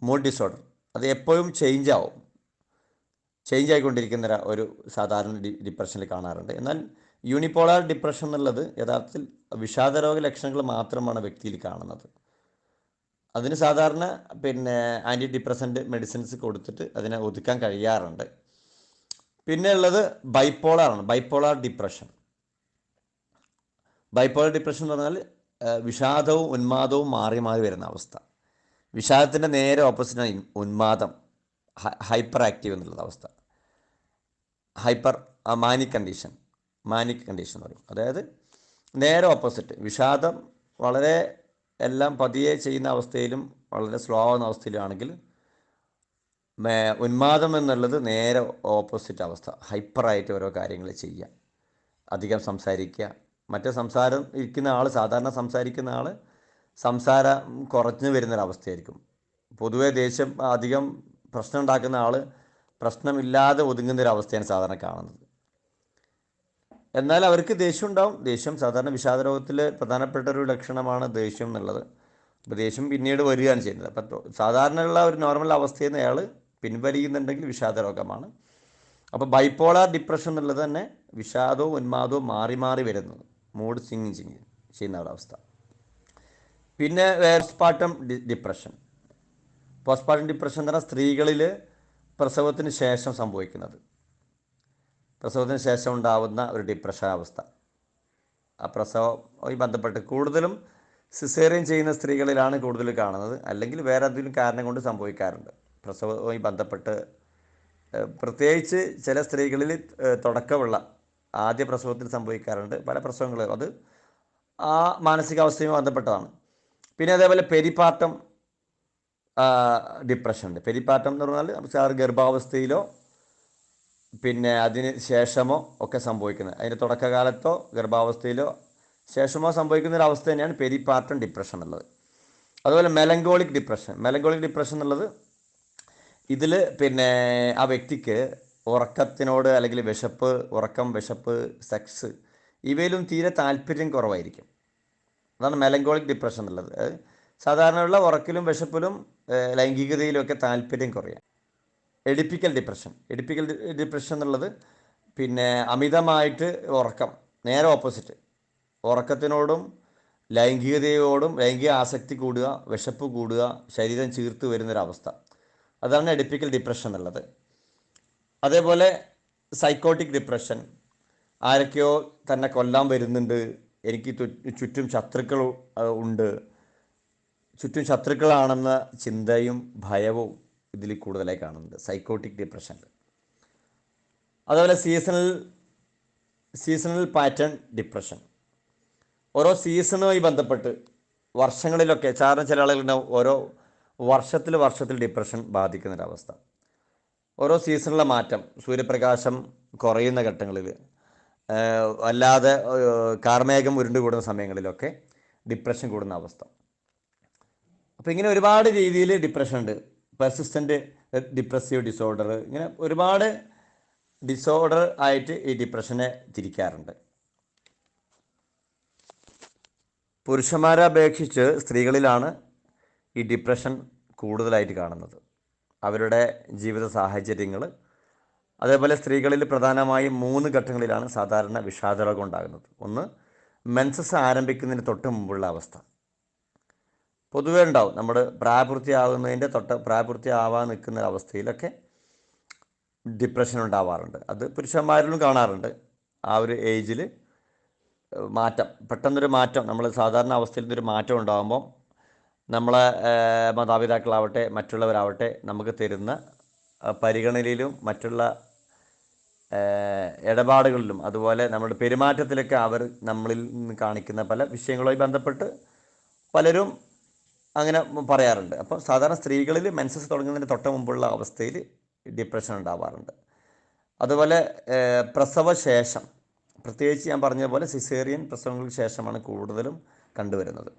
മൂഡ് ഡിസോർഡർ അത് എപ്പോഴും ചേഞ്ച് ആയിക്കൊണ്ടിരിക്കുന്ന ഒരു സാധാരണ ഡിപ്രഷനിൽ കാണാറുണ്ട്. എന്നാൽ യൂണിപോളാർ ഡിപ്രഷൻ എന്നുള്ളത് യഥാർത്ഥത്തിൽ വിഷാദരോഗ ലക്ഷണങ്ങൾ മാത്രമാണ് വ്യക്തിയിൽ കാണുന്നത്. അതിന് സാധാരണ ആൻറ്റി ഡിപ്രസൻ്റ് മെഡിസിൻസ് കൊടുത്തിട്ട് അതിനെ ഒതുക്കാൻ കഴിയാറുണ്ട്. പിന്നെ ഉള്ളത് ബൈപ്പോളാറാണ്. ബൈപ്പോളാർ ഡിപ്രഷൻ എന്ന് പറഞ്ഞാൽ വിഷാദവും ഉന്മാദവും മാറി മാറി വരുന്ന അവസ്ഥ. വിഷാദത്തിൻ്റെ നേരെ ഓപ്പോസിറ്റാണ് ഉന്മാദം, ഹൈപ്പർ ആക്റ്റീവ് എന്നുള്ള അവസ്ഥ. മാനിക് കണ്ടീഷൻ എന്ന് പറയും. അതായത് നേരെ ഓപ്പോസിറ്റ്. വിഷാദം വളരെ എല്ലാം പതിയെ ചെയ്യുന്ന അവസ്ഥയിലും വളരെ സ്ലോ ആവുന്ന അവസ്ഥയിലാണെങ്കിൽ ഉന്മാദം എന്നുള്ളത് നേരെ ഓപ്പോസിറ്റ് അവസ്ഥ. ഹൈപ്പറായിട്ട് ഓരോ കാര്യങ്ങൾ ചെയ്യുക, അധികം സംസാരിക്കുക. സംസാരം ഇരിക്കുന്ന ആൾ, സാധാരണ സംസാരിക്കുന്ന ആൾ സംസാരം കുറഞ്ഞു വരുന്നൊരവസ്ഥയായിരിക്കും. പൊതുവേ ദേഷ്യം അധികം പ്രശ്നം ഉണ്ടാക്കുന്ന ആൾ പ്രശ്നമില്ലാതെ ഒതുങ്ങുന്നൊരവസ്ഥയാണ് സാധാരണ കാണുന്നത്. എന്നാൽ അവർക്ക് ദേഷ്യം ഉണ്ടാവും. ദേഷ്യം സാധാരണ വിഷാദരോഗത്തിൽ പ്രധാനപ്പെട്ട ഒരു ലക്ഷണമാണ് ദേഷ്യം എന്നുള്ളത്. അപ്പോൾ ദേഷ്യം പിന്നീട് വരികയാണ് ചെയ്യുന്നത്. അപ്പോൾ സാധാരണയുള്ള ഒരു നോർമൽ അവസ്ഥയിൽ നിന്ന് അയാൾ പിൻവലിയുന്നുണ്ടെങ്കിൽ വിഷാദരോഗമാണ്. അപ്പോൾ ബൈപ്പോളാർ ഡിപ്രഷൻ എന്നുള്ളത് തന്നെ വിഷാദവും ഉന്മാദവും മാറി മാറി വരുന്നത്, മൂഡ് സ്വിങ്ങിങ് ചെയ്യുന്ന ഒരവസ്ഥ. പിന്നെ പോസ്റ്റ്പാർട്ടം ഡിപ്രഷൻ എന്ന് പറഞ്ഞാൽ സ്ത്രീകളിൽ പ്രസവത്തിന് ശേഷം സംഭവിക്കുന്നത്, പ്രസവത്തിന് ശേഷം ഉണ്ടാവുന്ന ഒരു ഡിപ്രഷൻ അവസ്ഥ. ആ പ്രസവവുമായി ബന്ധപ്പെട്ട് കൂടുതലും സിസേറിയൻ ചെയ്യുന്ന സ്ത്രീകളിലാണ് കൂടുതൽ കാണുന്നത്. അല്ലെങ്കിൽ വേറെ എന്തെങ്കിലും കാരണം കൊണ്ട് സംഭവിക്കാറുണ്ട്. പ്രസവവുമായി ബന്ധപ്പെട്ട് പ്രത്യേകിച്ച് ചില സ്ത്രീകളിൽ തുടക്കമുള്ള ആദ്യ പ്രസവത്തിൽ സംഭവിക്കാറുണ്ട്. പല പ്രസവങ്ങളും അത് ആ മാനസികാവസ്ഥയുമായി ബന്ധപ്പെട്ടതാണ്. പിന്നെ അതേപോലെ പെരിപാർട്ടം ഡിപ്രഷൻ ഉണ്ട്. പെരിപാർട്ടം എന്ന് പറഞ്ഞാൽ ഗർഭാവസ്ഥയിലോ പിന്നെ അതിന് ശേഷമോ ഒക്കെ സംഭവിക്കുന്നത്, അതിൻ്റെ തുടക്കകാലത്തോ ഗർഭാവസ്ഥയിലോ ശേഷമോ സംഭവിക്കുന്ന ഒരു അവസ്ഥ തന്നെയാണ് പെരിപാർട്ടം ഡിപ്രഷൻ എന്നുള്ളത്. അതുപോലെ മെലങ്കോളിക് ഡിപ്രഷൻ എന്നുള്ളത് ഇതിൽ ആ വ്യക്തിക്ക് ഉറക്കത്തിനോട് അല്ലെങ്കിൽ വിശപ്പ്, സെക്സ് ഇവയിലും തീരെ താല്പര്യം കുറവായിരിക്കും. അതാണ് മെലങ്കോളിക് ഡിപ്രഷൻ എന്നുള്ളത്. സാധാരണയുള്ള ഉറക്കിലും വിശപ്പിലും ലൈംഗികതയിലുമൊക്കെ താല്പര്യം കുറയാം. എഡിപ്പിക്കൽ ഡിപ്രഷൻ എന്നുള്ളത് അമിതമായിട്ട് ഉറക്കം, നേരെ ഓപ്പോസിറ്റ്. ഉറക്കത്തിനോടും ലൈംഗികതയോടും ലൈംഗിക ആസക്തി കൂടുക, വിശപ്പ് കൂടുക, ശരീരം ചീർത്ത് വരുന്നൊരവസ്ഥ. അതാണ് എഡിപ്പിക്കൽ ഡിപ്രഷൻ എന്നുള്ളത്. അതേപോലെ സൈക്കോട്ടിക് ഡിപ്രഷൻ, ആരൊക്കെയോ തന്നെ കൊല്ലാൻ വരുന്നുണ്ട്, എനിക്ക് ചുറ്റും ശത്രുക്കൾ ഉണ്ട്, ചുറ്റും ശത്രുക്കളാണെന്ന ചിന്തയും ഭയവും ഇതിൽ കൂടുതലായി കാണുന്നുണ്ട് സൈക്കോട്ടിക് ഡിപ്രഷനിൽ. അതുപോലെ സീസണൽ പാറ്റേൺ ഡിപ്രഷൻ, ഓരോ സീസണുമായി ബന്ധപ്പെട്ട് വർഷങ്ങളിലൊക്കെ ചില ആളുകളുണ്ടാവും ഓരോ വർഷത്തിൽ ഡിപ്രഷൻ ബാധിക്കുന്നൊരവസ്ഥ. ഓരോ സീസണിലെ മാറ്റം, സൂര്യപ്രകാശം കുറയുന്ന ഘട്ടങ്ങളിൽ, അല്ലാതെ കാർമേഘം ഉരുണ്ടുകൂടുന്ന സമയങ്ങളിലൊക്കെ ഡിപ്രഷൻ കൂടുന്ന അവസ്ഥ. അപ്പോൾ ഇങ്ങനെ ഒരുപാട് രീതിയിൽ ഡിപ്രഷൻ ഉണ്ട്. പെർസിസ്റ്റൻ്റ് ഡിപ്രസീവ് ഡിസോർഡർ, ഇങ്ങനെ ഒരുപാട് ഡിസോർഡർ ആയിട്ട് ഈ ഡിപ്രഷനെ തിരിക്കാറുണ്ട്. പുരുഷന്മാരെ അപേക്ഷിച്ച് സ്ത്രീകളിലാണ് ഈ ഡിപ്രഷൻ കൂടുതലായിട്ട് കാണുന്നത്. അവരുടെ ജീവിത സാഹചര്യങ്ങൾ, അതേപോലെ സ്ത്രീകളിൽ പ്രധാനമായും 3 ഘട്ടങ്ങളിലാണ് സാധാരണ വിഷാദരോഗം ഉണ്ടാകുന്നത്. ഒന്ന്, മെൻസസ് ആരംഭിക്കുന്നതിന് തൊട്ട് മുമ്പുള്ള അവസ്ഥ പൊതുവേ ഉണ്ടാവും. നമ്മൾ പ്രായപൂർത്തിയാകുന്നതിൻ്റെ പ്രായപൂർത്തിയാവാൻ നിൽക്കുന്ന അവസ്ഥയിലൊക്കെ ഡിപ്രഷൻ ഉണ്ടാവാറുണ്ട്. അത് പുരുഷന്മാരിലും കാണാറുണ്ട്. ആ ഒരു ഏജിൽ പെട്ടെന്നൊരു മാറ്റം, നമ്മൾ സാധാരണ അവസ്ഥയിൽ നിന്നൊരു മാറ്റം ഉണ്ടാകുമ്പോൾ നമ്മളെ മാതാപിതാക്കളാവട്ടെ മറ്റുള്ളവരാവട്ടെ നമുക്ക് തരുന്ന പരിഗണനയിലും മറ്റുള്ള ഇടപാടുകളിലും അതുപോലെ നമ്മുടെ പെരുമാറ്റത്തിലൊക്കെ അവർ നമ്മളിൽ നിന്ന് കാണിക്കുന്ന പല വിഷയങ്ങളുമായി ബന്ധപ്പെട്ട് പലരും അങ്ങനെ പറയാറുണ്ട്. അപ്പോൾ സാധാരണ സ്ത്രീകളിൽ മെൻസസ് തുടങ്ങുന്നതിന് തൊട്ട് മുമ്പുള്ള അവസ്ഥയിൽ ഡിപ്രഷൻ ഉണ്ടാവാറുണ്ട്. അതുപോലെ പ്രത്യേകിച്ച് ഞാൻ പറഞ്ഞ പോലെ സിസേറിയൻ പ്രസവങ്ങൾക്ക് ശേഷമാണ് കൂടുതലും കണ്ടുവരുന്നത്.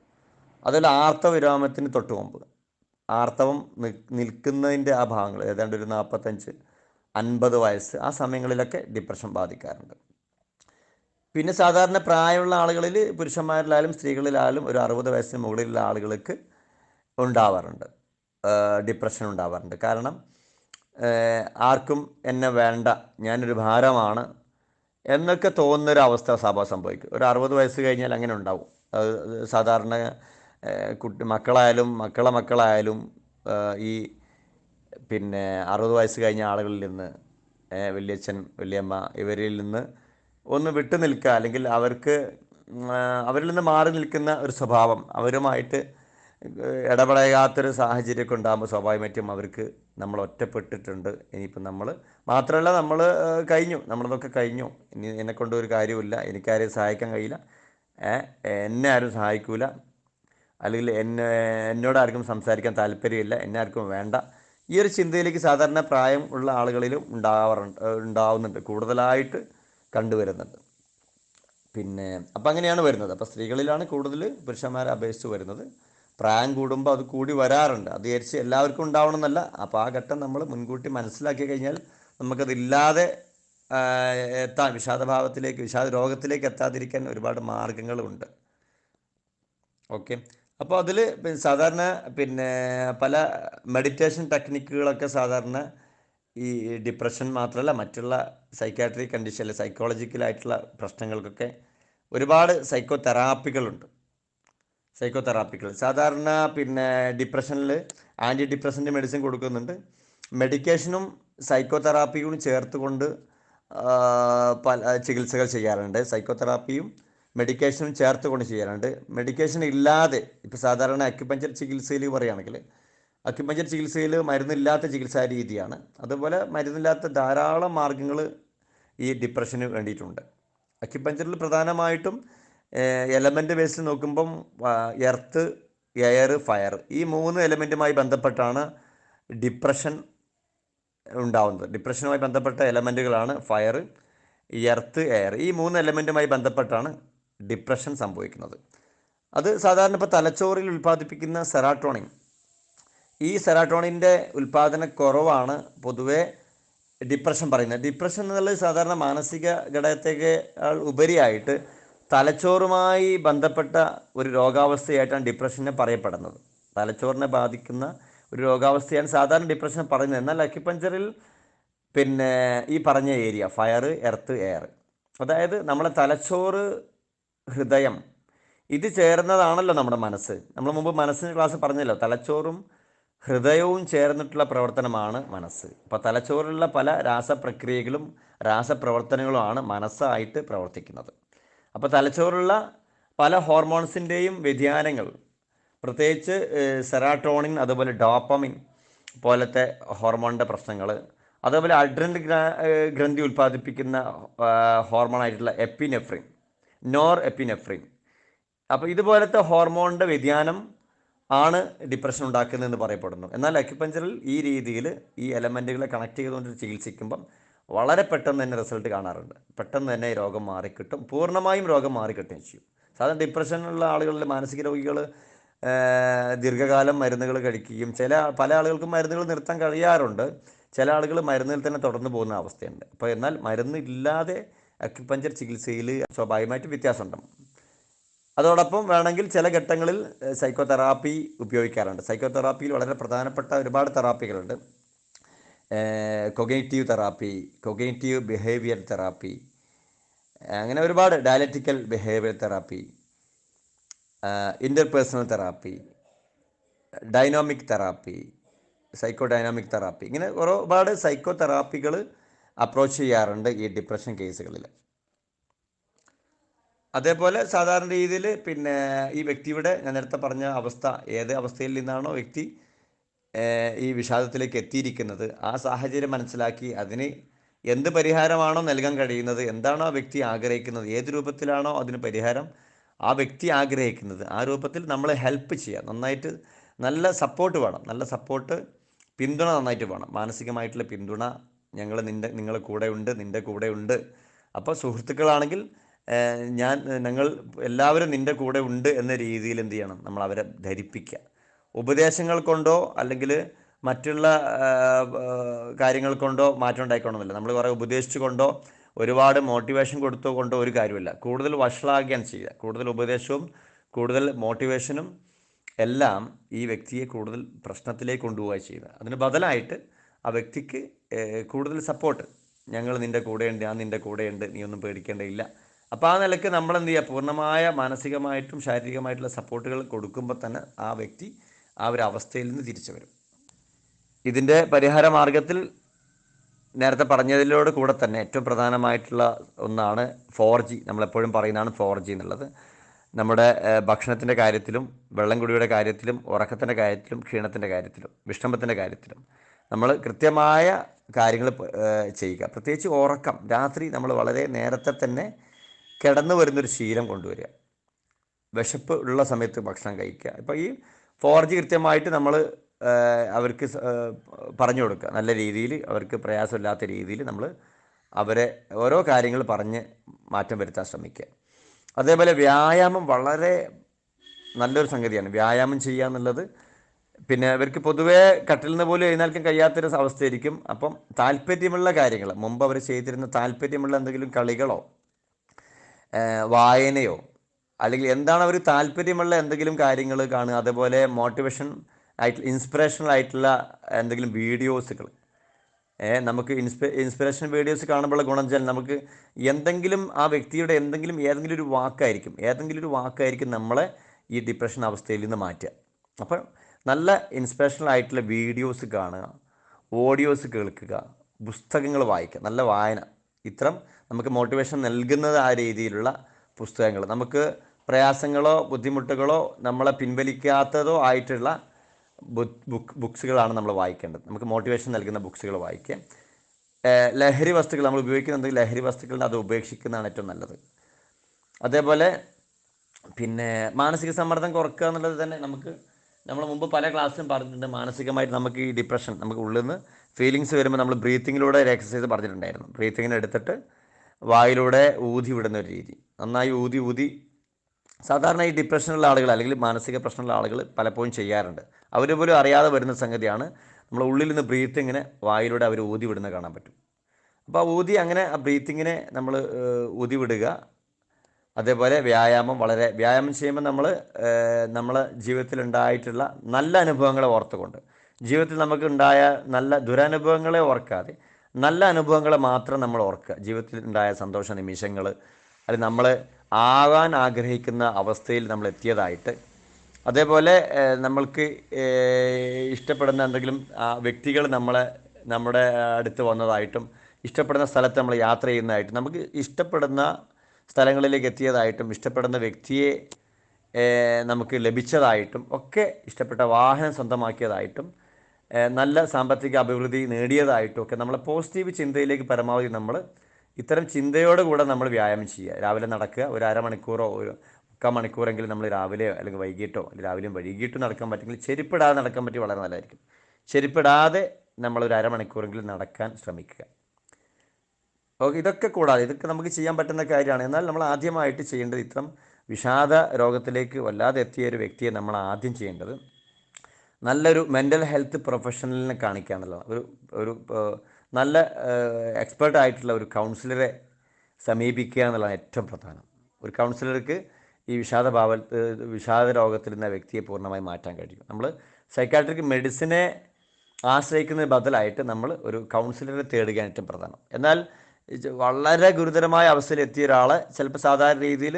അതുപോലെ ആർത്തവ വിരാമത്തിന് തൊട്ട് മുമ്പ്, ആർത്തവം നിൽക്കുന്നതിൻ്റെ ആ ഭാഗങ്ങൾ ഏതാണ്ട് ഒരു 45-50 വയസ്സ് ആ സമയങ്ങളിലൊക്കെ ഡിപ്രഷൻ ബാധിക്കാറുണ്ട്. പിന്നെ സാധാരണ പ്രായമുള്ള ആളുകളിൽ പുരുഷന്മാരിലായാലും സ്ത്രീകളിലായാലും ഒരു 60 വയസ്സിന് മുകളിലുള്ള ആളുകൾക്ക് ഉണ്ടാവാറുണ്ട്, ഡിപ്രഷൻ ഉണ്ടാവാറുണ്ട്. കാരണം ആർക്കും എന്നെ വേണ്ട, ഞാനൊരു ഭാരമാണ് എന്നൊക്കെ തോന്നുന്നൊരവസ്ഥ സംഭവിക്കും. ഒരു 60 വയസ്സ് കഴിഞ്ഞാൽ അങ്ങനെ ഉണ്ടാവും. അത് സാധാരണ മക്കളായാലും മക്കളായാലും ഈ പിന്നെ 60 വയസ്സ് കഴിഞ്ഞ ആളുകളിൽ നിന്ന്, വലിയച്ഛൻ വലിയമ്മ ഇവരിൽ നിന്ന് ഒന്ന് വിട്ടു നിൽക്കുക, അല്ലെങ്കിൽ അവരിൽ നിന്ന് മാറി നിൽക്കുന്ന ഒരു സ്വഭാവം, അവരുമായിട്ട് ഇടപഴകാത്തൊരു സാഹചര്യമൊക്കെ ഉണ്ടാകുമ്പോൾ സ്വാഭാവികമായിട്ടും അവർക്ക് നമ്മൾ ഒറ്റപ്പെട്ടിട്ടുണ്ട്. ഇനിയിപ്പം നമ്മൾ മാത്രമല്ല, നമ്മളതൊക്കെ കഴിഞ്ഞു, ഇനി എന്നെക്കൊണ്ട് ഒരു കാര്യമില്ല, എനിക്കാരെയും സഹായിക്കാൻ കഴിയില്ല, എന്നെ ആരും സഹായിക്കില്ല, അല്ലെങ്കിൽ എന്നോട് ആർക്കും സംസാരിക്കാൻ താല്പര്യമില്ല, എന്നെ ആർക്കും വേണ്ട, ഈ ഒരു ചിന്തയിലേക്ക് സാധാരണ പ്രായം ഉള്ള ആളുകളിലും ഉണ്ടാവുന്നുണ്ട്, കൂടുതലായിട്ട് കണ്ടുവരുന്നുണ്ട്. പിന്നെ അപ്പം അങ്ങനെയാണ് വരുന്നത്. അപ്പോൾ സ്ത്രീകളിലാണ് കൂടുതൽ പുരുഷന്മാരെ അപേക്ഷിച്ച് വരുന്നത്. പ്രായം കൂടുമ്പോൾ അത് കൂടി വരാറുണ്ട്. അത് വിചാരിച്ച് എല്ലാവർക്കും ഉണ്ടാവണമെന്നല്ല. അപ്പോൾ ആ ഘട്ടം നമ്മൾ മുൻകൂട്ടി മനസ്സിലാക്കി കഴിഞ്ഞാൽ നമുക്കതില്ലാതെ വിഷാദ രോഗത്തിലേക്ക് എത്താതിരിക്കാൻ ഒരുപാട് മാർഗങ്ങളുണ്ട്. ഓക്കെ. അപ്പോൾ അതിൽ സാധാരണ പല മെഡിറ്റേഷൻ ടെക്നിക്കുകളൊക്കെ സാധാരണ ഈ ഡിപ്രഷൻ മാത്രമല്ല, മറ്റുള്ള സൈക്കാട്രിക് കണ്ടീഷൻ, സൈക്കോളജിക്കലായിട്ടുള്ള പ്രശ്നങ്ങൾക്കൊക്കെ ഒരുപാട് സൈക്കോ തെറാപ്പികൾ സാധാരണ ഡിപ്രഷനിൽ ആൻറ്റി ഡിപ്രസൻ്റ് മെഡിസിൻ കൊടുക്കുന്നുണ്ട്. മെഡിക്കേഷനും സൈക്കോ തെറാപ്പിയും ചേർത്തുകൊണ്ട് പല ചികിത്സകൾ ചെയ്യാറുണ്ട്. സൈക്കോ തെറാപ്പിയും മെഡിക്കേഷനും ചേർത്തുകൊണ്ട് ചെയ്യാറുണ്ട്. മെഡിക്കേഷൻ ഇല്ലാതെ ഇപ്പോൾ സാധാരണ അക്യുപഞ്ചർ ചികിത്സയിൽ പറയുകയാണെങ്കിൽ, അക്യുപഞ്ചർ ചികിത്സയിൽ മരുന്നില്ലാത്ത ചികിത്സാ രീതിയാണ്. അതുപോലെ മരുന്നില്ലാത്ത ധാരാളം മാർഗ്ഗങ്ങൾ ഈ ഡിപ്രഷന് വേണ്ടിയിട്ടുണ്ട്. അക്യുപഞ്ചറിൽ പ്രധാനമായിട്ടും എലമെൻ്റ് ബേസിൽ നോക്കുമ്പം എർത്ത്, എയർ, ഫയർ, ഈ 3 എലമെൻറ്റുമായി ബന്ധപ്പെട്ടാണ് ഡിപ്രഷൻ ഉണ്ടാവുന്നത്. ഡിപ്രഷനുമായി ബന്ധപ്പെട്ട എലമെൻറ്റുകളാണ് ഫയർ, എർത്ത്, എയർ. ഈ 3 എലമെൻറ്റുമായി ബന്ധപ്പെട്ടാണ് ഡിപ്രഷൻ സംഭവിക്കുന്നത്. അത് സാധാരണ ഇപ്പോൾ തലച്ചോറിൽ ഉൽപ്പാദിപ്പിക്കുന്ന സെറാട്ടോണിൻ, ഈ സെറാട്ടോണിൻ്റെ ഉൽപ്പാദനക്കുറവാണ് പൊതുവേ ഡിപ്രഷൻ പറയുന്നത്. ഡിപ്രഷൻ എന്നുള്ളത് സാധാരണ മാനസിക ഘടകത്തേക്കാൾ ഉപരിയായിട്ട് തലച്ചോറുമായി ബന്ധപ്പെട്ട ഒരു രോഗാവസ്ഥയായിട്ടാണ് ഡിപ്രഷനെ പറയപ്പെടുന്നത്. തലച്ചോറിനെ ബാധിക്കുന്ന ഒരു രോഗാവസ്ഥയാണ് സാധാരണ ഡിപ്രഷൻ പറയുന്നത്. എന്നാൽ അക്യുപഞ്ചറിൽ ഈ പറഞ്ഞ ഏരിയ ഫയർ, എർത്ത്, എയർ, അതായത് നമ്മളെ തലച്ചോറ്, ഹൃദയം, ഇത് ചേർന്നതാണല്ലോ നമ്മുടെ മനസ്സ്. നമ്മൾ മുമ്പ് മനസ്സിന് ക്ലാസ് പറഞ്ഞല്ലോ, തലച്ചോറും ഹൃദയവും ചേർന്നിട്ടുള്ള പ്രവർത്തനമാണ് മനസ്സ്. അപ്പോൾ തലച്ചോറിലുള്ള പല രാസപ്രക്രിയകളും രാസപ്രവർത്തനങ്ങളുമാണ് മനസ്സായിട്ട് പ്രവർത്തിക്കുന്നത്. അപ്പോൾ തലച്ചോറിലുള്ള പല ഹോർമോൺസിൻ്റെയും വ്യതിയാനങ്ങൾ, പ്രത്യേകിച്ച് സെറാട്ടോണിൻ, അതുപോലെ ഡോപ്പമിൻ പോലത്തെ ഹോർമോണിൻ്റെ പ്രശ്നങ്ങൾ, അതേപോലെ അഡ്രിനൽ ഗ്രന്ഥി ഉൽപ്പാദിപ്പിക്കുന്ന ഹോർമോണായിട്ടുള്ള എപ്പിനെഫ്രിൻ, നോർ എപ്പിനെഫ്രിൻ, അപ്പോൾ ഇതുപോലത്തെ ഹോർമോണിൻ്റെ വ്യതിയാനം ആണ് ഡിപ്രഷൻ ഉണ്ടാക്കുന്നതെന്ന് പറയപ്പെടുന്നു. എന്നാൽ അക്യുപഞ്ചറിൽ ഈ രീതിയിൽ ഈ എലമെൻറ്റുകളെ കണക്ട് ചെയ്തുകൊണ്ട് ചികിത്സിക്കുമ്പം വളരെ പെട്ടെന്ന് തന്നെ റിസൾട്ട് കാണാറുണ്ട്. പെട്ടെന്ന് തന്നെ ഈ രോഗം മാറിക്കിട്ടും, പൂർണ്ണമായും രോഗം മാറിക്കിട്ടുകയും ചെയ്യും. സാധാരണ ഡിപ്രഷനുള്ള ആളുകളിൽ, മാനസിക രോഗികൾ ദീർഘകാലം മരുന്നുകൾ കഴിക്കുകയും പല ആളുകൾക്കും മരുന്നുകൾ നിർത്താൻ കഴിയാറുണ്ട്. ചില ആളുകൾ മരുന്നിൽ തന്നെ തുടർന്ന് പോകുന്ന അവസ്ഥയുണ്ട്. അപ്പോൾ എന്നാൽ മരുന്നില്ലാതെ അക്യുപഞ്ചർ ചികിത്സയിൽ സ്വാഭാവികമായിട്ട് വ്യത്യാസമുണ്ടാകും. അതോടൊപ്പം വേണമെങ്കിൽ ചില ഘട്ടങ്ങളിൽ സൈക്കോ തെറാപ്പി ഉപയോഗിക്കാറുണ്ട്. സൈക്കോ തെറാപ്പിയിൽ വളരെ പ്രധാനപ്പെട്ട ഒരുപാട് തെറാപ്പികളുണ്ട്. Cognitive therapy, cognitive behaviour therapy, അങ്ങനെ ഒരുപാട്, dialectical behaviour therapy, interpersonal therapy, dynamic therapy, psychodynamic therapy, ഇങ്ങനെ ഒരുപാട് സൈക്കോ തെറാപ്പികൾ അപ്രോച്ച് ചെയ്യാറുണ്ട് ഈ ഡിപ്രഷൻ കേസുകളിൽ. അതേപോലെ സാധാരണ രീതിയിൽ ഈ വ്യക്തിയുടെ, ഞാൻ നേരത്തെ പറഞ്ഞ അവസ്ഥ, ഏത് അവസ്ഥയിൽ നിന്നാണോ വ്യക്തി ഈ വിഷാദത്തിലേക്ക് എത്തിയിരിക്കുന്നത്, ആ സാഹചര്യം മനസ്സിലാക്കി അതിന് എന്ത് പരിഹാരമാണോ നൽകാൻ കഴിയുന്നത്, എന്താണോ ആ വ്യക്തി ആഗ്രഹിക്കുന്നത്, ഏത് രൂപത്തിലാണോ അതിന് പരിഹാരം ആ വ്യക്തി ആഗ്രഹിക്കുന്നത്, ആ രൂപത്തിൽ നമ്മൾ ഹെൽപ്പ് ചെയ്യുക. നന്നായിട്ട് നല്ല സപ്പോർട്ട് വേണം, നല്ല സപ്പോർട്ട്, പിന്തുണ നന്നായിട്ട് വേണം, മാനസികമായിട്ടുള്ള പിന്തുണ. നിങ്ങളുടെ കൂടെ ഉണ്ട്, നിൻ്റെ കൂടെ ഉണ്ട്. അപ്പോൾ സുഹൃത്തുക്കളാണെങ്കിൽ ഞങ്ങൾ എല്ലാവരും നിൻ്റെ കൂടെ ഉണ്ട് എന്ന രീതിയിൽ എന്ത് ചെയ്യണം, നമ്മൾ അവരെ ധരിപ്പിക്കുക. ഉപദേശങ്ങൾ കൊണ്ടോ അല്ലെങ്കിൽ മറ്റുള്ള ആ, ആ, കാര്യങ്ങൾ കൊണ്ടോ മാറ്റം ഉണ്ടായിക്കോണമെന്നില്ല. നമ്മൾ കുറേ ഉപദേശിച്ചു കൊണ്ടോ ഒരുപാട് മോട്ടിവേഷൻ കൊടുത്തോ കൊണ്ടോ ഒരു കാര്യമില്ല. കൂടുതൽ വഷളാക്കുകയാണ് ചെയ്യുക. കൂടുതൽ ഉപദേശവും കൂടുതൽ മോട്ടിവേഷനും എല്ലാം ഈ വ്യക്തിയെ കൂടുതൽ പ്രശ്നത്തിലേക്ക് കൊണ്ടുപോവുക ചെയ്യുന്നത്. അതിന് ബദലായിട്ട് ആ വ്യക്തിക്ക് കൂടുതൽ സപ്പോർട്ട്, ഞങ്ങൾ നിൻ്റെ കൂടെയുണ്ട്, ഞാൻ നിൻ്റെ കൂടെയുണ്ട്, നീ ഒന്നും പേടിക്കേണ്ടയില്ല. അപ്പോൾ ആ നിലയ്ക്ക് നമ്മൾ എന്ത് ചെയ്യുക, പൂർണ്ണമായ മാനസികമായിട്ടും ശാരീരികമായിട്ടുള്ള സപ്പോർട്ടുകൾ കൊടുക്കുമ്പോൾ തന്നെ ആ വ്യക്തി ആ ഒരു അവസ്ഥയിൽ നിന്ന് തിരിച്ചു വരും. ഇതിൻ്റെ പരിഹാര മാർഗത്തിൽ നേരത്തെ പറഞ്ഞതിലോട് കൂടെ തന്നെ ഏറ്റവും പ്രധാനമായിട്ടുള്ള ഒന്നാണ് 4G. നമ്മളെപ്പോഴും പറയുന്നതാണ് 4G എന്നുള്ളത്. നമ്മുടെ ഭക്ഷണത്തിൻ്റെ കാര്യത്തിലും വെള്ളം കുടിയുടെ കാര്യത്തിലും ഉറക്കത്തിൻ്റെ കാര്യത്തിലും ക്ഷീണത്തിൻ്റെ കാര്യത്തിലും വിശ്രമത്തിൻ്റെ കാര്യത്തിലും നമ്മൾ കൃത്യമായ കാര്യങ്ങൾ ചെയ്യുക. പ്രത്യേകിച്ച് ഉറക്കം. രാത്രി നമ്മൾ വളരെ നേരത്തെ തന്നെ കിടന്നു വരുന്നൊരു ശീലം കൊണ്ടുവരിക. വിശപ്പ് ഉള്ള സമയത്ത് ഭക്ഷണം കഴിക്കുക. ഇപ്പോൾ ഈ 4G കൃത്യമായിട്ട് നമ്മൾ അവർക്ക് പറഞ്ഞു കൊടുക്കുക. നല്ല രീതിയിൽ, അവർക്ക് പ്രയാസമില്ലാത്ത രീതിയിൽ നമ്മൾ അവരെ ഓരോ കാര്യങ്ങൾ പറഞ്ഞ് മാറ്റം വരുത്താൻ ശ്രമിക്കുക. അതേപോലെ വ്യായാമം വളരെ നല്ലൊരു സംഗതിയാണ്. വ്യായാമം ചെയ്യുക എന്നുള്ളത് പിന്നെ അവർക്ക് പൊതുവേ കട്ടിൽ നിന്ന് പോലും എഴുന്നേൽക്കാൻ കഴിയാത്തൊരു അവസ്ഥയായിരിക്കും. അപ്പം താല്പര്യമുള്ള കാര്യങ്ങൾ, മുമ്പ് അവർ ചെയ്തിരുന്ന താല്പര്യമുള്ള എന്തെങ്കിലും കളികളോ വായനയോ അല്ലെങ്കിൽ എന്താണ് അവർ താല്പര്യമുള്ള എന്തെങ്കിലും കാര്യങ്ങൾ കാണുക. അതേപോലെ മോട്ടിവേഷൻ ആയിട്ടുള്ള ഇൻസ്പിറേഷണൽ ആയിട്ടുള്ള എന്തെങ്കിലും വീഡിയോസുകൾ, നമുക്ക് ഇൻസ്പിറേഷൻ വീഡിയോസ് കാണുമ്പോഴുള്ള ഗുണം വെച്ചാൽ നമുക്ക് എന്തെങ്കിലും ആ വ്യക്തിയുടെ ഏതെങ്കിലും ഒരു വാക്കായിരിക്കും നമ്മളെ ഈ ഡിപ്രഷൻ അവസ്ഥയിൽ നിന്ന് മാറ്റുക. അപ്പോൾ നല്ല ഇൻസ്പിറേഷണൽ ആയിട്ടുള്ള വീഡിയോസ് കാണുക, ഓഡിയോസ് കേൾക്കുക, പുസ്തകങ്ങൾ വായിക്കുക, നല്ല വായന. ഇത്തരം നമുക്ക് മോട്ടിവേഷൻ നൽകുന്നത് ആ രീതിയിലുള്ള പുസ്തകങ്ങൾ, നമുക്ക് പ്രയാസങ്ങളോ ബുദ്ധിമുട്ടുകളോ നമ്മളെ പിൻവലിക്കാത്തതോ ആയിട്ടുള്ള ബുക്സുകളാണ് നമ്മൾ വായിക്കേണ്ടത്. നമുക്ക് മോട്ടിവേഷൻ നൽകുന്ന ബുക്സുകൾ വായിക്കുക. ലഹരി വസ്തുക്കൾ നമ്മൾ ഉപയോഗിക്കുന്നുണ്ടെങ്കിൽ ലഹരി വസ്തുക്കളിൽ അത് ഉപേക്ഷിക്കുന്നതാണ് ഏറ്റവും നല്ലത്. അതേപോലെ പിന്നെ മാനസിക സമ്മർദ്ദം കുറക്കുക എന്നുള്ളത് തന്നെ നമ്മൾ മുമ്പ് പല ക്ലാസ്സിലും പറഞ്ഞിട്ടുണ്ട്. മാനസികമായിട്ട് നമുക്ക് ഈ ഡിപ്രഷൻ നമുക്ക് ഉള്ളിൽ നിന്ന് ഫീലിങ്സ് വരുമ്പോൾ നമ്മൾ ബ്രീത്തിങ്ങിലൂടെ ഒരു എക്സസൈസ് പറഞ്ഞിട്ടുണ്ടായിരുന്നു. ബ്രീത്തിങ്ങിനെ എടുത്തിട്ട് വായിലൂടെ ഊതി വിടുന്ന ഒരു രീതി, നന്നായി ഊതി ഊതി സാധാരണ ഈ ഡിപ്രഷനുള്ള ആളുകൾ അല്ലെങ്കിൽ മാനസിക പ്രശ്നമുള്ള ആളുകൾ പലപ്പോഴും ചെയ്യാറുണ്ട്. അവർ പോലും അറിയാതെ വരുന്ന സംഗതിയാണ്. നമ്മൾ ഉള്ളിൽ നിന്ന് ബ്രീത്തിങ്ങിനെ വായിലൂടെ അവർ ഊതി വിടുന്നത് കാണാൻ പറ്റും. അപ്പോൾ ആ ബ്രീത്തിങ്ങിനെ നമ്മൾ ഊതി വിടുക. അതേപോലെ വ്യായാമം ചെയ്യുമ്പോൾ നമ്മളെ ജീവിതത്തിലുണ്ടായിട്ടുള്ള നല്ല അനുഭവങ്ങളെ ഓർത്തുകൊണ്ട്, ജീവിതത്തിൽ നമുക്ക് ഉണ്ടായ നല്ല ദുരനുഭവങ്ങളെ ഓർക്കാതെ നല്ല അനുഭവങ്ങളെ മാത്രം നമ്മൾ ഓർക്കുക. ജീവിതത്തിൽ ഉണ്ടായ സന്തോഷ നിമിഷങ്ങൾ, അല്ലെങ്കിൽ നമ്മൾ ആകാൻ ആഗ്രഹിക്കുന്ന അവസ്ഥയിൽ നമ്മൾ എത്തിയതായിട്ട്, അതേപോലെ നമ്മൾക്ക് ഇഷ്ടപ്പെടുന്ന എന്തെങ്കിലും വ്യക്തികൾ നമ്മുടെ അടുത്ത് വന്നതായിട്ടും, ഇഷ്ടപ്പെടുന്ന സ്ഥലത്ത് നമ്മൾ യാത്ര ചെയ്യുന്നതായിട്ടും, നമുക്ക് ഇഷ്ടപ്പെടുന്ന സ്ഥലങ്ങളിലേക്ക് എത്തിയതായിട്ടും, ഇഷ്ടപ്പെടുന്ന വ്യക്തിയെ നമുക്ക് ലഭിച്ചതായിട്ടും ഒക്കെ, ഇഷ്ടപ്പെട്ട വാഹനം സ്വന്തമാക്കിയതായിട്ടും, നല്ല സാമ്പത്തിക അഭിവൃദ്ധി നേടിയതായിട്ടും ഒക്കെ നമ്മളെ പോസിറ്റീവ് ചിന്തയിലേക്ക് പരമാവധി നമ്മൾ ഇത്തരം ചിന്തയോടുകൂടെ നമ്മൾ വ്യായാമം ചെയ്യുക. രാവിലെ നടക്കുക, ഒരു അരമണിക്കൂറോ ഒരു 3/4 മണിക്കൂറെങ്കിലും നമ്മൾ രാവിലെയോ അല്ലെങ്കിൽ വൈകിട്ടോ, അല്ലെങ്കിൽ രാവിലെയും വൈകിട്ടും നടക്കാൻ പറ്റുമെങ്കിൽ ചെരുപ്പിടാതെ നടക്കാൻ പറ്റി വളരെ നല്ലതായിരിക്കും. ചെരുപ്പിടാതെ നമ്മളൊരു അരമണിക്കൂറെങ്കിലും നടക്കാൻ ശ്രമിക്കുക. ഓക്കെ, ഇതൊക്കെ നമുക്ക് ചെയ്യാൻ പറ്റുന്ന കാര്യമാണ്. എന്നാൽ നമ്മൾ ആദ്യമായിട്ട് ചെയ്യേണ്ടത്, ഇത്തരം വിഷാദ രോഗത്തിലേക്ക് വല്ലാതെ എത്തിയ ഒരു വ്യക്തിയെ നമ്മൾ ആദ്യം ചെയ്യേണ്ടത് നല്ലൊരു മെൻ്റൽ ഹെൽത്ത് പ്രൊഫഷണലിനെ കാണിക്കുക എന്നുള്ളതാണ്. ഒരു നല്ല എക്സ്പേർട്ട് ആയിട്ടുള്ള ഒരു കൗൺസിലറെ സമീപിക്കുക എന്നുള്ളതാണ് ഏറ്റവും പ്രധാനം. ഒരു കൗൺസിലർക്ക് ഈ വിഷാദ രോഗത്തിൽ നിന്ന് വ്യക്തിയെ പൂർണ്ണമായി മാറ്റാൻ കഴിയും. നമ്മൾ സൈക്കാട്രിക് മെഡിസിനെ ആശ്രയിക്കുന്നതിന് ബദലായിട്ട് നമ്മൾ ഒരു കൗൺസിലറെ തേടുകയാണ് ഏറ്റവും പ്രധാനം. എന്നാൽ വളരെ ഗുരുതരമായ അവസ്ഥയിൽ എത്തിയ ഒരാളെ ചിലപ്പോൾ സാധാരണ രീതിയിൽ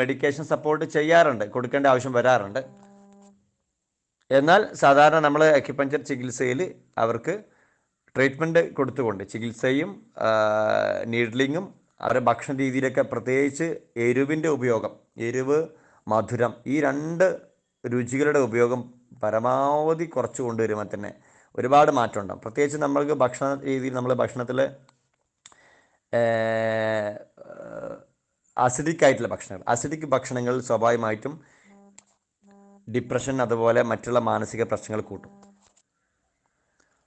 മെഡിക്കേഷൻ സപ്പോർട്ട് ചെയ്യാറുണ്ട്, കൊടുക്കേണ്ട ആവശ്യം വരാറുണ്ട്. എന്നാൽ സാധാരണ നമ്മൾ അക്യുപഞ്ചർ ചികിത്സയിൽ അവർക്ക് ട്രീറ്റ്മെൻറ്റ് കൊടുത്തുകൊണ്ട്, ചികിത്സയും നീഡ്ലിങ്ങും അവരുടെ ഭക്ഷണ രീതിയിലൊക്കെ, പ്രത്യേകിച്ച് എരിവ്, മധുരം, ഈ 2 രുചികളുടെ ഉപയോഗം പരമാവധി കുറച്ച് കൊണ്ടുവരുമ്പോൾ തന്നെ ഒരുപാട് മാറ്റം ഉണ്ടാകും. പ്രത്യേകിച്ച് നമ്മൾക്ക് ഭക്ഷണ രീതിയിൽ, നമ്മൾ ഭക്ഷണത്തിൽ അസിഡിക് ഭക്ഷണങ്ങൾ സ്വാഭാവികമായിട്ടും ഡിപ്രഷൻ അതുപോലെ മറ്റുള്ള മാനസിക പ്രശ്നങ്ങൾ കൂട്ടും.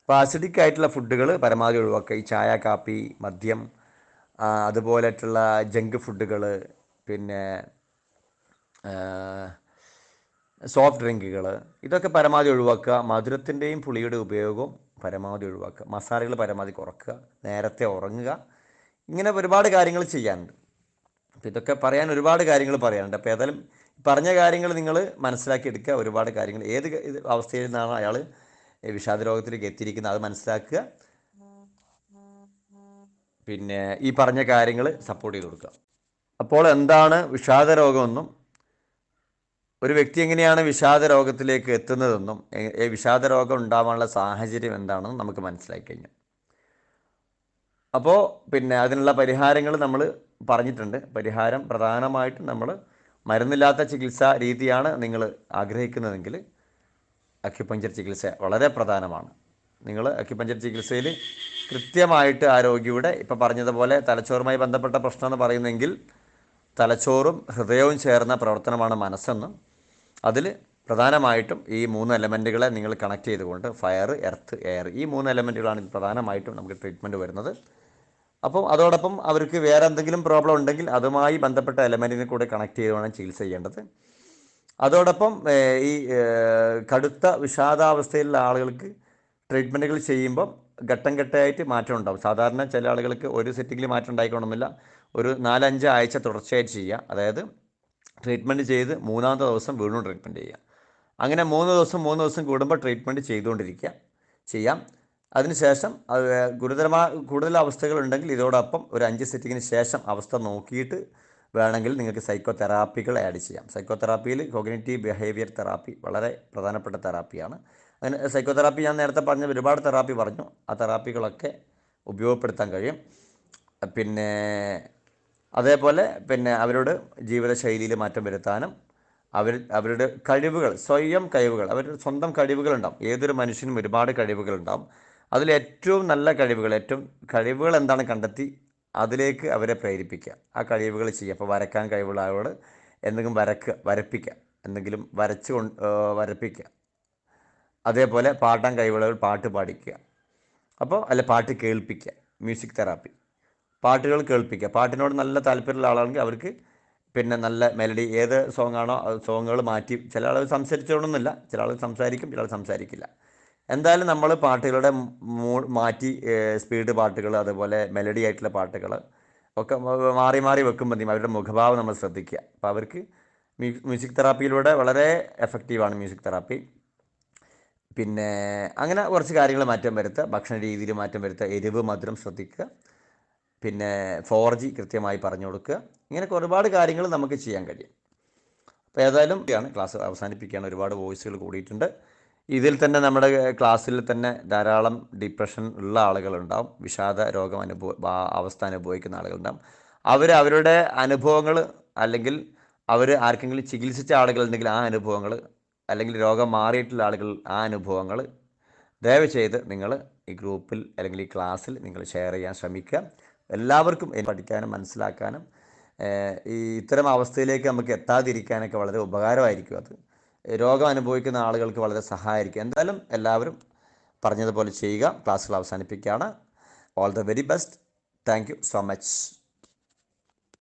അപ്പോൾ അസിഡിക് ആയിട്ടുള്ള ഫുഡുകൾ പരമാവധി ഒഴിവാക്കുക. ഈ ചായ, കാപ്പി, മദ്യം, അതുപോലെയുള്ള ജങ്ക് ഫുഡുകൾ, പിന്നെ സോഫ്റ്റ് ഡ്രിങ്കുകൾ, ഇതൊക്കെ പരമാവധി ഒഴിവാക്കുക. മധുരത്തിൻ്റെയും പുളിയുടെ ഉപയോഗവും പരമാവധി ഒഴിവാക്കുക. മസാലകൾ പരമാവധി കുറക്കുക. നേരത്തെ ഉറങ്ങുക. ഇങ്ങനെ ഒരുപാട് കാര്യങ്ങൾ ചെയ്യാനുണ്ട്. അപ്പോൾ ഇതൊക്കെ പറയാൻ ഒരുപാട് കാര്യങ്ങൾ പറയാനുണ്ട്. അപ്പോൾ ഏതായാലും പറഞ്ഞ കാര്യങ്ങൾ നിങ്ങൾ മനസ്സിലാക്കിയെടുക്കുക. ഒരുപാട് കാര്യങ്ങൾ ഏത് അവസ്ഥയിൽ നിന്നാണ് അയാൾ വിഷാദ രോഗത്തിലേക്ക് എത്തിയിരിക്കുന്നത് അത് മനസ്സിലാക്കുക. പിന്നെ ഈ പറഞ്ഞ കാര്യങ്ങൾ സപ്പോർട്ട് ചെയ്ത് കൊടുക്കുക. അപ്പോൾ എന്താണ് വിഷാദ രോഗമെന്നും ഒരു വ്യക്തി എങ്ങനെയാണ് വിഷാദ രോഗത്തിലേക്ക് എത്തുന്നതെന്നും വിഷാദ രോഗം ഉണ്ടാകാനുള്ള സാഹചര്യം എന്താണെന്നും നമുക്ക് മനസ്സിലാക്കി കഴിഞ്ഞു. അപ്പോൾ പിന്നെ അതിനുള്ള പരിഹാരങ്ങൾ നമ്മൾ പറഞ്ഞിട്ടുണ്ട്. പരിഹാരം പ്രധാനമായിട്ടും നമ്മൾ മരുന്നില്ലാത്ത ചികിത്സാ രീതിയാണ് നിങ്ങൾ ആഗ്രഹിക്കുന്നതെങ്കിൽ അക്യുപഞ്ചർ ചികിത്സ വളരെ പ്രധാനമാണ്. നിങ്ങൾ അക്യുപഞ്ചർ ചികിത്സയിൽ കൃത്യമായിട്ട് ആ രോഗിയുടെ ഇപ്പോൾ പറഞ്ഞതുപോലെ തലച്ചോറുമായി ബന്ധപ്പെട്ട പ്രശ്നം എന്ന് പറയുന്നെങ്കിൽ തലച്ചോറും ഹൃദയവും ചേർന്ന പ്രവർത്തനമാണ് മനസ്സെന്നും അതിൽ പ്രധാനമായിട്ടും ഈ 3 എലമെൻറ്റുകളെ നിങ്ങൾ കണക്ട് ചെയ്തുകൊണ്ട് ഫയർ, എർത്ത്, എയർ, ഈ 3 എലമെൻറ്റുകളാണ് പ്രധാനമായിട്ടും നമുക്ക് ട്രീറ്റ്മെൻറ്റ് വരുന്നത്. അപ്പം അതോടൊപ്പം അവർക്ക് വേറെ എന്തെങ്കിലും പ്രോബ്ലം ഉണ്ടെങ്കിൽ അതുമായി ബന്ധപ്പെട്ട എലമെൻറ്റിനെ കൂടെ കണക്ട് ചെയ്ത് വേണം ചികിത്സ ചെയ്യേണ്ടത്. അതോടൊപ്പം ഈ കടുത്ത വിഷാദാവസ്ഥയിലുള്ള ആളുകൾക്ക് ട്രീറ്റ്മെൻറ്റുകൾ ചെയ്യുമ്പം ഘട്ടം ഘട്ടമായിട്ട് മാറ്റം ഉണ്ടാകും. സാധാരണ ചില ആളുകൾക്ക് ഒരു സെറ്റിങ്ങിൽ മാറ്റം ഉണ്ടായിക്കൊള്ളുന്നില്ല. ഒരു 4-5 ആഴ്ച തുടർച്ചയായിട്ട് ചെയ്യുക. അതായത് ട്രീറ്റ്മെൻറ്റ് ചെയ്ത് 3-ാമത്തെ ദിവസം വീണ്ടും ട്രീറ്റ്മെൻറ്റ് ചെയ്യുക. അങ്ങനെ 3 ദിവസം കൂടുമ്പോൾ ട്രീറ്റ്മെൻറ്റ് ചെയ്തുകൊണ്ടിരിക്കുക ചെയ്യാം. അതിനുശേഷം കൂടുതൽ അവസ്ഥകളുണ്ടെങ്കിൽ ഇതോടൊപ്പം ഒരു 5 സെറ്റിങ്ങിന് ശേഷം അവസ്ഥ നോക്കിയിട്ട് വേണമെങ്കിൽ നിങ്ങൾക്ക് സൈക്കോ തെറാപ്പികൾ ആഡ് ചെയ്യാം. സൈക്കോ തെറാപ്പിയിൽ കോഗ്നിറ്റീവ് ബിഹേവിയർ തെറാപ്പി വളരെ പ്രധാനപ്പെട്ട തെറാപ്പിയാണ്. അങ്ങനെ സൈക്കോ തെറാപ്പി ഞാൻ നേരത്തെ പറഞ്ഞ ഒരുപാട് തെറാപ്പി പറഞ്ഞു. ആ തെറാപ്പികളൊക്കെ ഉപയോഗപ്പെടുത്താൻ കഴിയും. പിന്നെ അതേപോലെ പിന്നെ അവരോട് ജീവിതശൈലിയിൽ മാറ്റം വരുത്താനും അവരുടെ കഴിവുകൾ, സ്വയം കഴിവുകൾ, അവരുടെ സ്വന്തം കഴിവുകളുണ്ടാവും. ഏതൊരു മനുഷ്യനും ഒരുപാട് കഴിവുകളുണ്ടാവും. അതിലേറ്റവും നല്ല കഴിവുകൾ എന്താണ് കണ്ടെത്തി അതിലേക്ക് അവരെ പ്രേരിപ്പിക്കുക. ആ കഴിവുകൾ ചെയ്യുക. അപ്പോൾ വരയ്ക്കാൻ കഴിവുള്ള ആളോട് എന്തെങ്കിലും വരപ്പിക്കുക, എന്തെങ്കിലും വരപ്പിക്കുക. അതേപോലെ പാടാൻ കഴിവുള്ളവർ പാട്ട് പാടിക്കുക. അപ്പോൾ പാട്ട് കേൾപ്പിക്കുക, മ്യൂസിക് തെറാപ്പി. പാട്ടുകൾ കേൾപ്പിക്കുക. പാട്ടിനോട് നല്ല താല്പര്യമുള്ള ആളാണെങ്കിൽ അവർക്ക് പിന്നെ നല്ല മെലഡി ഏത് സോങ്ങാണോ സോങ്ങുകൾ മാറ്റി, ചില ആളുകൾ സംസാരിച്ചോണമെന്നില്ല, ചില ആളുകൾ സംസാരിക്കും, ചില ആൾ സംസാരിക്കില്ല. എന്തായാലും നമ്മൾ പാട്ടുകളുടെ മാറ്റി സ്പീഡ് പാട്ടുകൾ, അതുപോലെ മെലഡി ആയിട്ടുള്ള പാട്ടുകൾ ഒക്കെ മാറി മാറി വെക്കുമ്പോൾ അവരുടെ മുഖഭാവം നമ്മൾ ശ്രദ്ധിക്കുക. അപ്പോൾ അവർക്ക് മ്യൂസിക് തെറാപ്പിയിലൂടെ വളരെ എഫക്റ്റീവാണ് മ്യൂസിക് തെറാപ്പി. പിന്നെ അങ്ങനെ കുറച്ച് കാര്യങ്ങൾ മാറ്റം വരുത്തുക. ഭക്ഷണ രീതിയിൽ മാറ്റം വരുത്തുക. എരിവ്, മധുരം ശ്രദ്ധിക്കുക. പിന്നെ 4G കൃത്യമായി പറഞ്ഞു കൊടുക്കുക. ഇങ്ങനെ ഒരുപാട് കാര്യങ്ങൾ നമുക്ക് ചെയ്യാൻ കഴിയും. അപ്പോൾ ഏതായാലും ക്ലാസ് അവസാനിപ്പിക്കുകയാണ്. ഒരുപാട് വോയിസുകൾ കൂടിയിട്ടുണ്ട്. ഇതിൽ തന്നെ നമ്മുടെ ക്ലാസ്സിൽ തന്നെ ധാരാളം ഡിപ്രഷൻ ഉള്ള ആളുകളുണ്ടാവും. വിഷാദ രോഗം അവസ്ഥ അനുഭവിക്കുന്ന ആളുകളുണ്ടാവും. അവരുടെ അനുഭവങ്ങൾ, അല്ലെങ്കിൽ അവർ ആർക്കെങ്കിലും ചികിത്സിച്ച ആളുകളുണ്ടെങ്കിൽ ആ അനുഭവങ്ങൾ, അല്ലെങ്കിൽ രോഗം മാറിയിട്ടുള്ള ആളുകൾ ആ അനുഭവങ്ങൾ ദയവ് ചെയ്ത് നിങ്ങൾ ഈ ഗ്രൂപ്പിൽ അല്ലെങ്കിൽ ഈ ക്ലാസ്സിൽ നിങ്ങൾ ഷെയർ ചെയ്യാൻ ശ്രമിക്കുക. എല്ലാവർക്കും പഠിക്കാനും മനസ്സിലാക്കാനും ഇത്തരം അവസ്ഥയിലേക്ക് നമുക്ക് എത്താതിരിക്കാനൊക്കെ വളരെ ഉപകാരമായിരിക്കും. അത് രോഗം അനുഭവിക്കുന്ന ആളുകൾക്ക് വളരെ സഹായമായിരിക്കും. എന്തായാലും എല്ലാവരും പറഞ്ഞതുപോലെ ചെയ്യുക. ക്ലാസ്സുകൾ അവസാനിപ്പിക്കുകയാണ്. All the very best. Thank you so much.